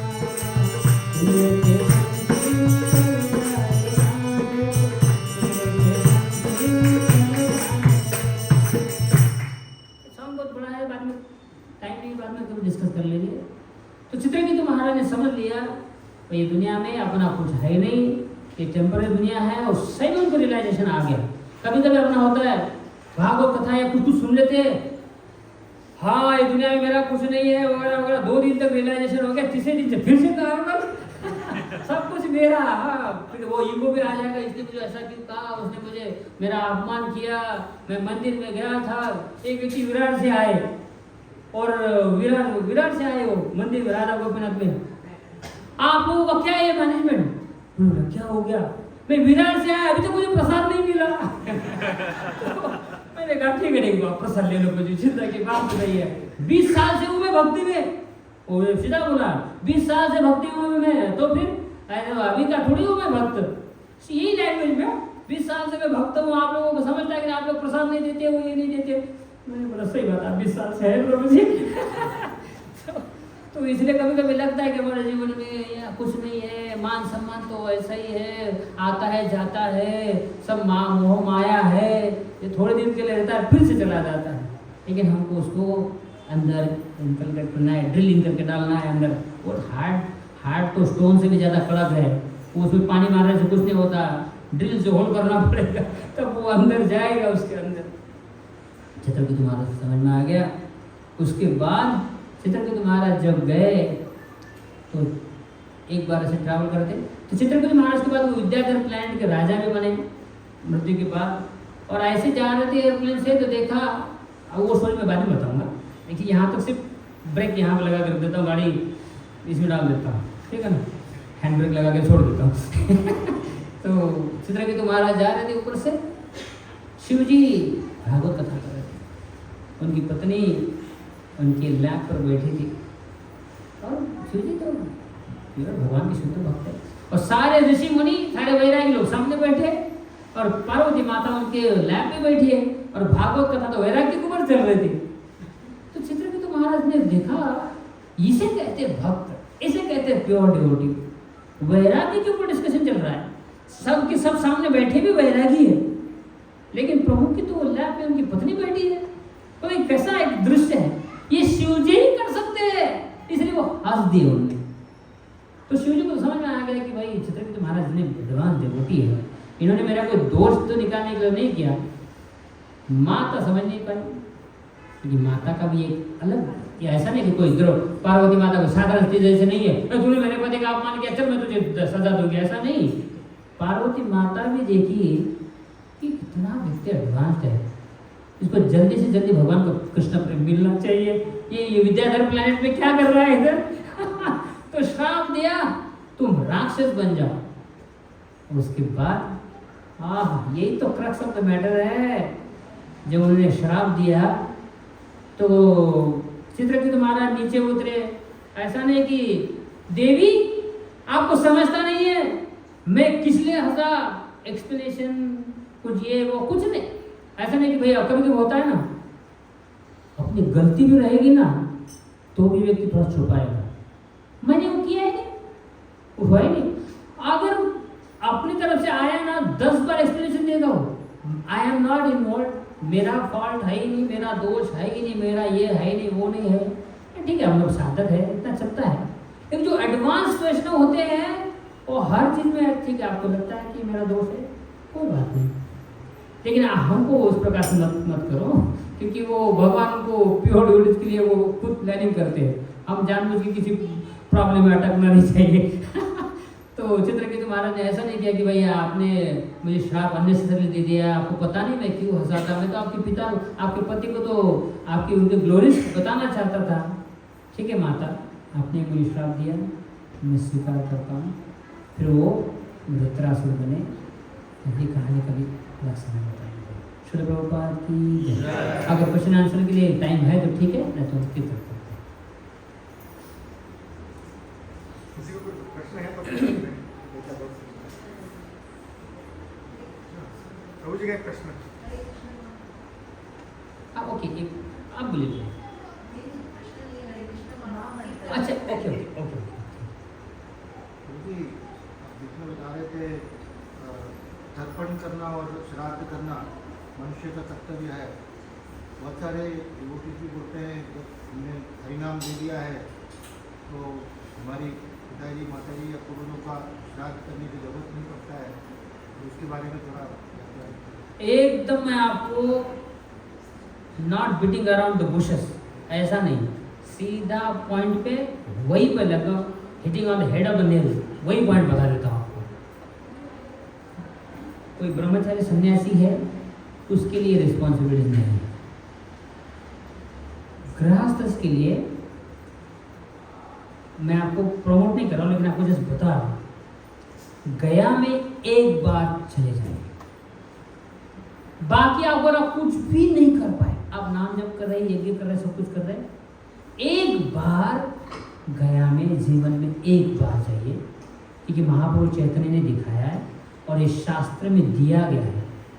जाएगा, पिंजड़े से पंछी निकल जाएगा। सॉन्ग बहुत बड़ा है, बाद में टाइम नहीं, बाद में कभी डिस्कस कर लेंगे। तो चित्रकेतु महाराज ने समझ लिया कि ये दुनिया में अपना कुछ है नहीं, ये टेम्पररी दुनिया है, और सही में उनको रियलाइजेशन आ गया। कभी कभी अपना होता है भागवत कथा या कुछ कुछ सुन लेते हैं, हाँ ये दुनिया में मेरा कुछ नहीं है वगैरह वगैरह, 2 दिन तक रियलाइजेशन हो गया, तीसरे दिन से फिर से सब कुछ मेरा। हाँ, फिर वो ईगो भी आ जाएगा, इसने मुझे ऐसा क्यों कहा, उसने मुझे मेरा अपमान किया, मैं मंदिर में गया था, एक व्यक्ति विराट से आए, और विराट से आए वो मंदिर में राधा गोपीनाथ में, आप लोगों का क्या है मैनेजमेंट? क्या हो गया? मैं विराट से आया, अभी तो मुझे प्रसाद नहीं मिला। मैंने कहा ठीक है, नहीं प्रसाद ले लो, मुझे चिंता की बात नहीं है। 20 साल से हूँ मैं भक्ति में, वो सीधा बोला 20 साल से भक्ति हूँ मैं, तो फिर अभी का थोड़ी हूँ मैं भक्त। यही लैंग्वेज में 20 साल से मैं भक्त हूँ, आप लोगों को समझता है कि आप लोग प्रसाद नहीं देते, वो ये नहीं देते। मैंने बोला सही बात, आप 20 साल से है प्रभु जी। तो इसलिए कभी कभी लगता है कि हमारे जीवन में या कुछ नहीं है, मान सम्मान तो ऐसा ही है, आता है जाता है, सब मोह माया है, ये थोड़े दिन के लिए रहता है फिर से चला जाता है। लेकिन हमको उसको अंदर इंकल करना है, ड्रिल इन करके डालना है अंदर। और हार्ट तो स्टोन से भी ज़्यादा कड़क है, उसमें पानी मारने से कुछ नहीं होता, ड्रिल से होल करना पड़ेगा तब वो अंदर जाएगा उसके अंदर। चित्रकेतु महाराज समझ में आ गया। उसके बाद चित्रकेतु महाराज जब गए तो एक बार ऐसे ट्रैवल करते, तो चित्रकेतु महाराज के बाद वो विद्याधर प्लैनेट के राजा भी बने मृत्यु के बाद। और ऐसे जा रहे थे एयरप्लेन से, तो देखा, अब वो स्टोरी मैं बाद में बताऊंगा, देखिए यहाँ तक सिर्फ ब्रेक यहाँ पर लगा कर देता हूँ, गाड़ी इसमें डाल देता हूँ, ठीक है ना, हैंड ब्रेक लगा के छोड़ देता हूँ। तो चित्रकेतु महाराज जा रहे थे, ऊपर से शिव जी भागवत कथा कर रहे थे, उनकी पत्नी उनके लैप पर बैठी थी, और शिव जी तो भगवान के शुद्ध भक्त है, और सारे ऋषि मुनि, सारे वैरागी लोग सामने बैठे, और पार्वती माता उनके लैप में बैठी है, और भागवत कथा तो वैराग्य के ऊपर चल रही थी। तो चित्रकेतु महाराज ने देखा, इसे कहते भक्त, इसे कहते प्योर डिवोटी। वैराग्य के ऊपर डिस्कशन चल रहा है, सब के सब सामने बैठे भी वैरागी है, लेकिन प्रभु की तो लैप में उनकी पत्नी बैठी है। तो एक कैसा एक दृश्य है, ये शिव जी ही कर सकते हैं, इसलिए वो हंस दिए उन्होंने। तो शिव जी को समझ में आ गया कि भाई चित्रकेतु महाराज ने विद्वान डिवोटी है, इन्होंने मेरा कोई दोष तो निकालने के लिए नहीं किया। माता समझ नहीं पाई, क्योंकि माता का भी एक अलग, या ऐसा नहीं कि कोई इधर पार्वती माता को साधारण चीज ऐसे नहीं है, तूने मेरे पति का अपमान किया, चल मैं तुझे सजा दूंगी, ऐसा नहीं। पार्वती माता भी देखी कि कितना व्यक्ति एडवांस है, इसको जल्दी से जल्दी भगवान को कृष्ण प्रेम मिलना चाहिए। ये विद्याधर प्लेनेट में क्या कर रहा है इधर तो श्राप दिया तुम राक्षस बन जाओ। उसके बाद यही तो क्रक्स ऑफ द मैटर है। जब उन्होंने श्राप दिया तो चित्रकेतु महाराज नीचे उतरे। ऐसा नहीं कि देवी आपको समझता नहीं है, मैं किस लिए हंसा, एक्सप्लेनेशन कुछ ये वो कुछ नहीं। ऐसा नहीं कि भैया कभी कभी होता है ना, अपनी गलती भी रहेगी ना तो भी व्यक्ति थोड़ा छुपाएगा, मैंने वो किया है नहीं, वो हुआ ही नहीं। अगर अपनी तरफ से आया ना 10 बार एक्सप्लेनेशन देगा वो, आई एम नॉट इन्वॉल्व, मेरा फॉल्ट है ही नहीं, मेरा दोष है ही नहीं, मेरा ये है ही नहीं, वो नहीं है, ठीक है हम लोग साधक है, इतना चलता है। लेकिन जो एडवांस वैष्णव होते हैं वो हर चीज में ठीक है, आपको लगता है कि मेरा दोष है, कोई बात नहीं, लेकिन हमको उस प्रकार से मत करो, क्योंकि वो भगवान को प्योर डिवोटीज के लिए वो खुद प्लानिंग करते हैं। हम जानबूझ के किसी प्रॉब्लम में अटकना नहीं चाहिए तो चित्रकेतु महाराज ने ऐसा नहीं किया कि भैया आपने मुझे श्राप अननेसेसरी दे दिया, आपको पता नहीं मैं क्यों हंसा था, मैं तो आपके पिता आपके पति को तो आपकी उनके ग्लोरीज बताना चाहता था। ठीक है माता, आपने मुझे श्राप दिया, मैं स्वीकार करता हूँ। फिर वो धृतरासुर बने। यही कहानी कभी अलग समय बताएंगे। श्री प्रभुपाद की जय। अगर क्वेश्चन आंसर के लिए टाइम है तो ठीक है, नहीं तो उसकी तरफ करते हैं। किसी को कोई प्रश्न है तो प्रभु जी का एक प्रश्न। ओके, आप बोलिए। अच्छा ओके ओके ओके। जी जिसमें बता रहे थे तर्पण करना और श्राद्ध करना मनुष्य का कर्तव्य है। बहुत सारे डिवोटी भी बोलते हैं जब हमने हरिनाम दे दिया है तो हमारी पिताजी माताजी या पुरानों का श्राद्ध करने की जरूरत नहीं पड़ता है, तो उसके बारे में थोड़ा एकदम मैं आपको not beating around the bushes, ऐसा नहीं, सीधा पॉइंट पे वही पे लगा, hitting on the head of the nail, वही पॉइंट बता देता हूँ आपको। कोई ब्रह्मचारी सन्यासी है उसके लिए रिस्पॉन्सिबिलिटी नहीं है। गृहस्थ के लिए मैं आपको प्रमोट नहीं कर रहा हूँ, लेकिन आपको जस्ट बता रहा हूँ, गया में एक बार चले जाए, बाकी अगर आप कुछ भी नहीं कर पाए, आप नाम जप कर रहे, यज्ञ कर रहे, सब कुछ कर रहे, एक बार गया में जीवन में एक बार जाइए, क्योंकि महाप्रभु चैतन्य ने दिखाया है और इस शास्त्र में दिया गया है।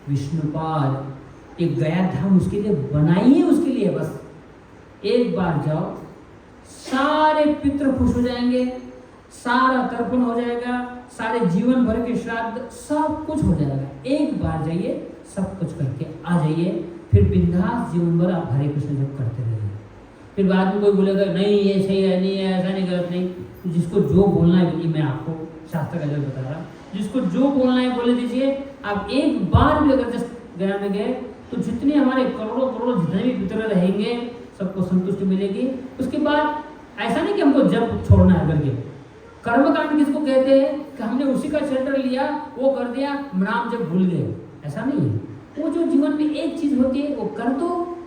विष्णुपाद एक गया धाम उसके लिए बनाइए, उसके लिए बस एक बार जाओ, सारे पितृ खुश हो जाएंगे, सारा तर्पण हो जाएगा, सारे जीवन भर के श्राद्ध सब कुछ हो जाएगा। एक बार जाइए, सब कुछ करके आ जाइए, फिर बिंदास जीवन भर आप हरे कृष्ण जप करते रहिए। फिर बाद में कोई बोलेगा नहीं ये सही है, नहीं है, ऐसा नहीं, गलत नहीं, तो जिसको जो बोलना है, ये मैं आपको शास्त्र का जब बता रहा, जिसको जो बोलना है बोले दीजिए। आप एक बार भी अगर जस्ट गया में गए तो जितने हमारे करोड़ों करोड़ों जितने भी पितर रहेंगे सबको संतुष्टि मिलेगी। उसके बाद ऐसा नहीं कि हमको जब छोड़ना है करके, कर्मकांड किसको कहते हैं कि हमने उसी का शेल्टर लिया, वो कर दिया, नाम जब भूल गए, ऐसा नहीं है। वो जो जीवन में एक चीज होती है वो कर दो,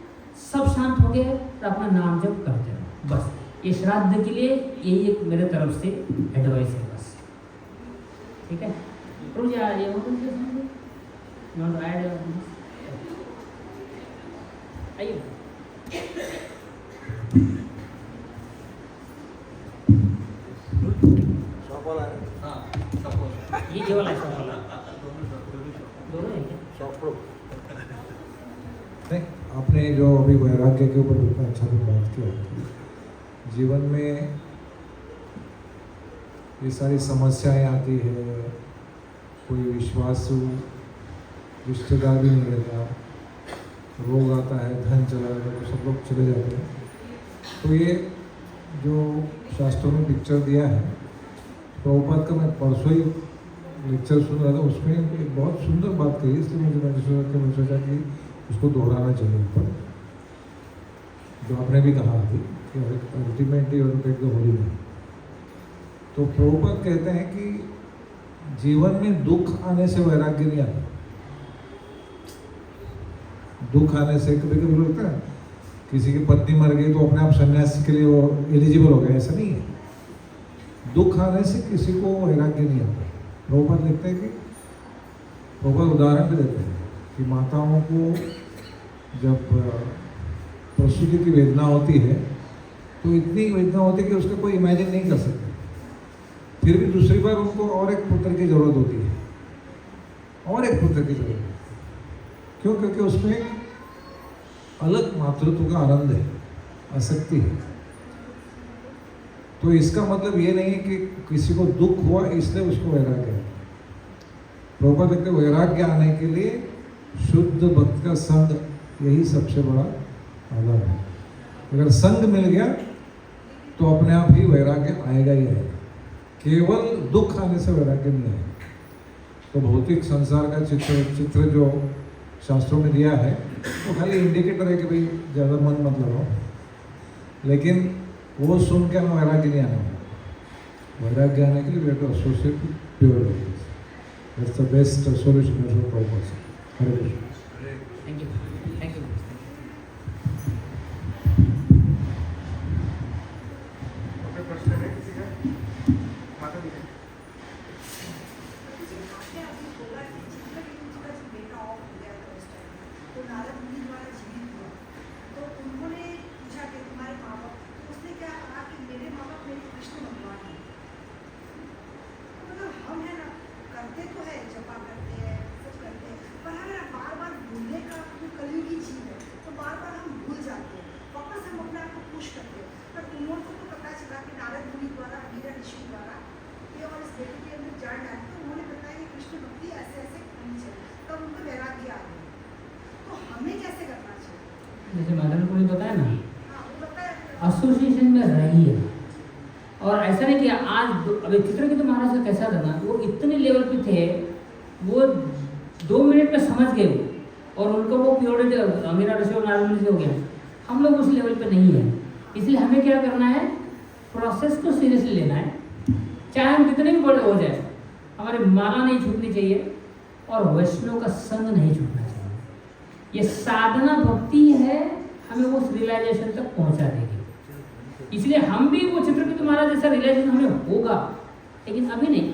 सब शांत हो गए तो अपना नाम जब करते रहो बस। ये श्राद्ध के लिए यही एक मेरे तरफ से एडवाइस है बस, ठीक है। प्रभु जी ये आइए ये वाला दोनों है क्या? नहीं, आपने जो अभी वैराग्य के ऊपर इतना अच्छा से बात किया, जीवन में ये सारी समस्याएं आती है, कोई विश्वासु रिश्तेदार भी नहीं रहता, रोग आता है, धन चला जाता है, तो सब लोग चले जाते हैं। तो ये जो शास्त्रों में पिक्चर दिया है, प्रभुपाद का मैं परसों ही लेक्चर सुन रहा था, उसमें एक बहुत सुंदर बात कही, इसलिए मैंने सोचा कि उसको दोहराना चाहिए ऊपर, जो आपने भी कहा अभी कि ultimately oriented the Holi man. तो प्रभुपाद कहते हैं कि जीवन में दुख आने से वैराग्य नहीं आता, दुख आने से कभी कभी लगता है किसी की पत्नी मर गई तो अपने आप सन्यासी के लिए वो एलिजिबल हो गया, ऐसा नहीं है। दुख आने से किसी को वैराग्य नहीं आता। प्रभुपाद लिखते हैं कि प्रभुपाद उदाहरण भी देते हैं कि माताओं को जब प्रसूति की वेदना होती है तो इतनी वेदना होती है कि उसका कोई इमेजिन नहीं कर सकता। फिर भी दूसरी बार उनको और एक पुत्र की जरूरत होती है, और एक पुत्र की जरूरत है। क्यों? क्योंकि उसमें एक अलग मातृत्व का आनंद है, आसक्ति है। तो इसका मतलब ये नहीं है कि किसी को दुख हुआ इसलिए उसको वैराग्य है। प्रभुपाद कहते हैं वैराग्य आने के लिए शुद्ध भक्त का संग यही सबसे बड़ा आधार है। अगर संग मिल गया तो अपने आप ही वैराग्य आएगा ही आएगा। केवल दुख आने से वैराग्य नहीं आएगा। तो भौतिक संसार का चित्र जो शास्त्रों में दिया है वो खाली इंडिकेटर है कि भाई ज़्यादा मन मत लगाओ, लेकिन वो सुन के हमें वैराग्य नहीं आना। वैराग्य आने के लिए we have to associate with pure vairagya. That's the best solution for problems. Hare Krishna. Thank you, thank you. कोई प्रश्न है किसी का? माता जी आपने अभी बोला कि चित्रकेतु जी का जो बेटा ऑफ हो गया था उस टाइम, तो नारद मुनि द्वारा जीवित हुआ, तो उन्होंने पूछा कि तुम्हारे माँ बाप, तो उसने क्या कहा कि मेरे माँ बाप मेरे कृष्ण भगवान हैं। तो मतलब हम है ना, करते तो है, जपा करते हैं, सब करते हैं, पर हमें बार बार भूलने का जो कलयुगी जीव है, तो बार बार हम भूल जाते हैं, वापस हम अपने आप को पुश करते हैं। पर उन्होंने तो पता चला कि नारद मुनि द्वारा, मीरा ऋषि द्वारा ये और इस बेटे के अंदर जान डाली, तो उन्होंने बताया कि कृष्ण भक्ति ऐसे ऐसे होनी चाहिए, तब उनको वैराग्य आ गया। तो हमें कैसे करना चाहिए? जैसे मैडम को भी बताया ना, हाँ, वो बताया एसोसिएशन में रहिए। और ऐसा नहीं कि आज अभी चित्रकेतु महाराज का कैसा था ना, वो इतने लेवल पे थे, वो 2 मिनट में समझ गए वो, और उनको वो प्योरिटी मीरा ऋषि और नारद मुनि से हो गया। हम लोग उस लेवल पे नहीं है, इसलिए हमें क्या करना है, प्रोसेस को सीरियसली लेना है। चाहे हम कितने भी बड़े हो जाए, हमारी माला नहीं छूटनी चाहिए और वैष्णव का संग नहीं छूटना चाहिए। ये साधना भक्ति है, हमें उस रियलाइजेशन तक पहुंचा देगी। इसलिए हम भी वो चित्रकेतु महाराज जैसा रियलाइजेशन हमें होगा, लेकिन अभी नहीं।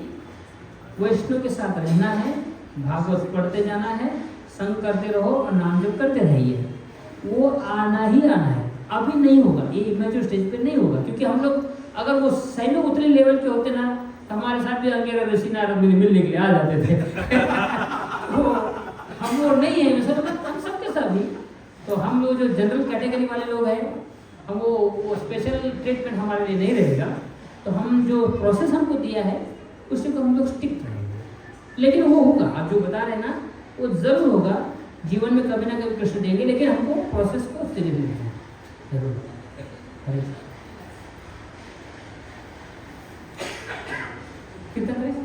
वैष्णव के साथ रहना है, भागवत पढ़ते जाना है, संग करते रहो और नाम जप करते रहिए। वो आना ही आना है, अभी नहीं होगा, ये इमेच्योर स्टेज पे नहीं होगा। क्योंकि हम लोग अगर वो सही लोग उतने लेवल पे होते ना, तो हमारे साथ भी अंगेरा ऋषि नारद मुनि मिलने के लिए आ जाते थे। हम वो नहीं है, मतलब हम सबके साथ भी। तो हम लोग जो जनरल कैटेगरी वाले लोग हैं, हम वो स्पेशल ट्रीटमेंट हमारे लिए नहीं रहेगा। तो हम जो प्रोसेस हमको दिया है उसी को हम लोग स्टिक करेंगे। लेकिन वो होगा, आप जो बता रहे हैं ना, वो जरूर होगा। जीवन में कभी ना कभी कृष्ण देंगे, लेकिन हमको प्रोसेस को सीरियस लेना है जरूर। कितना करें?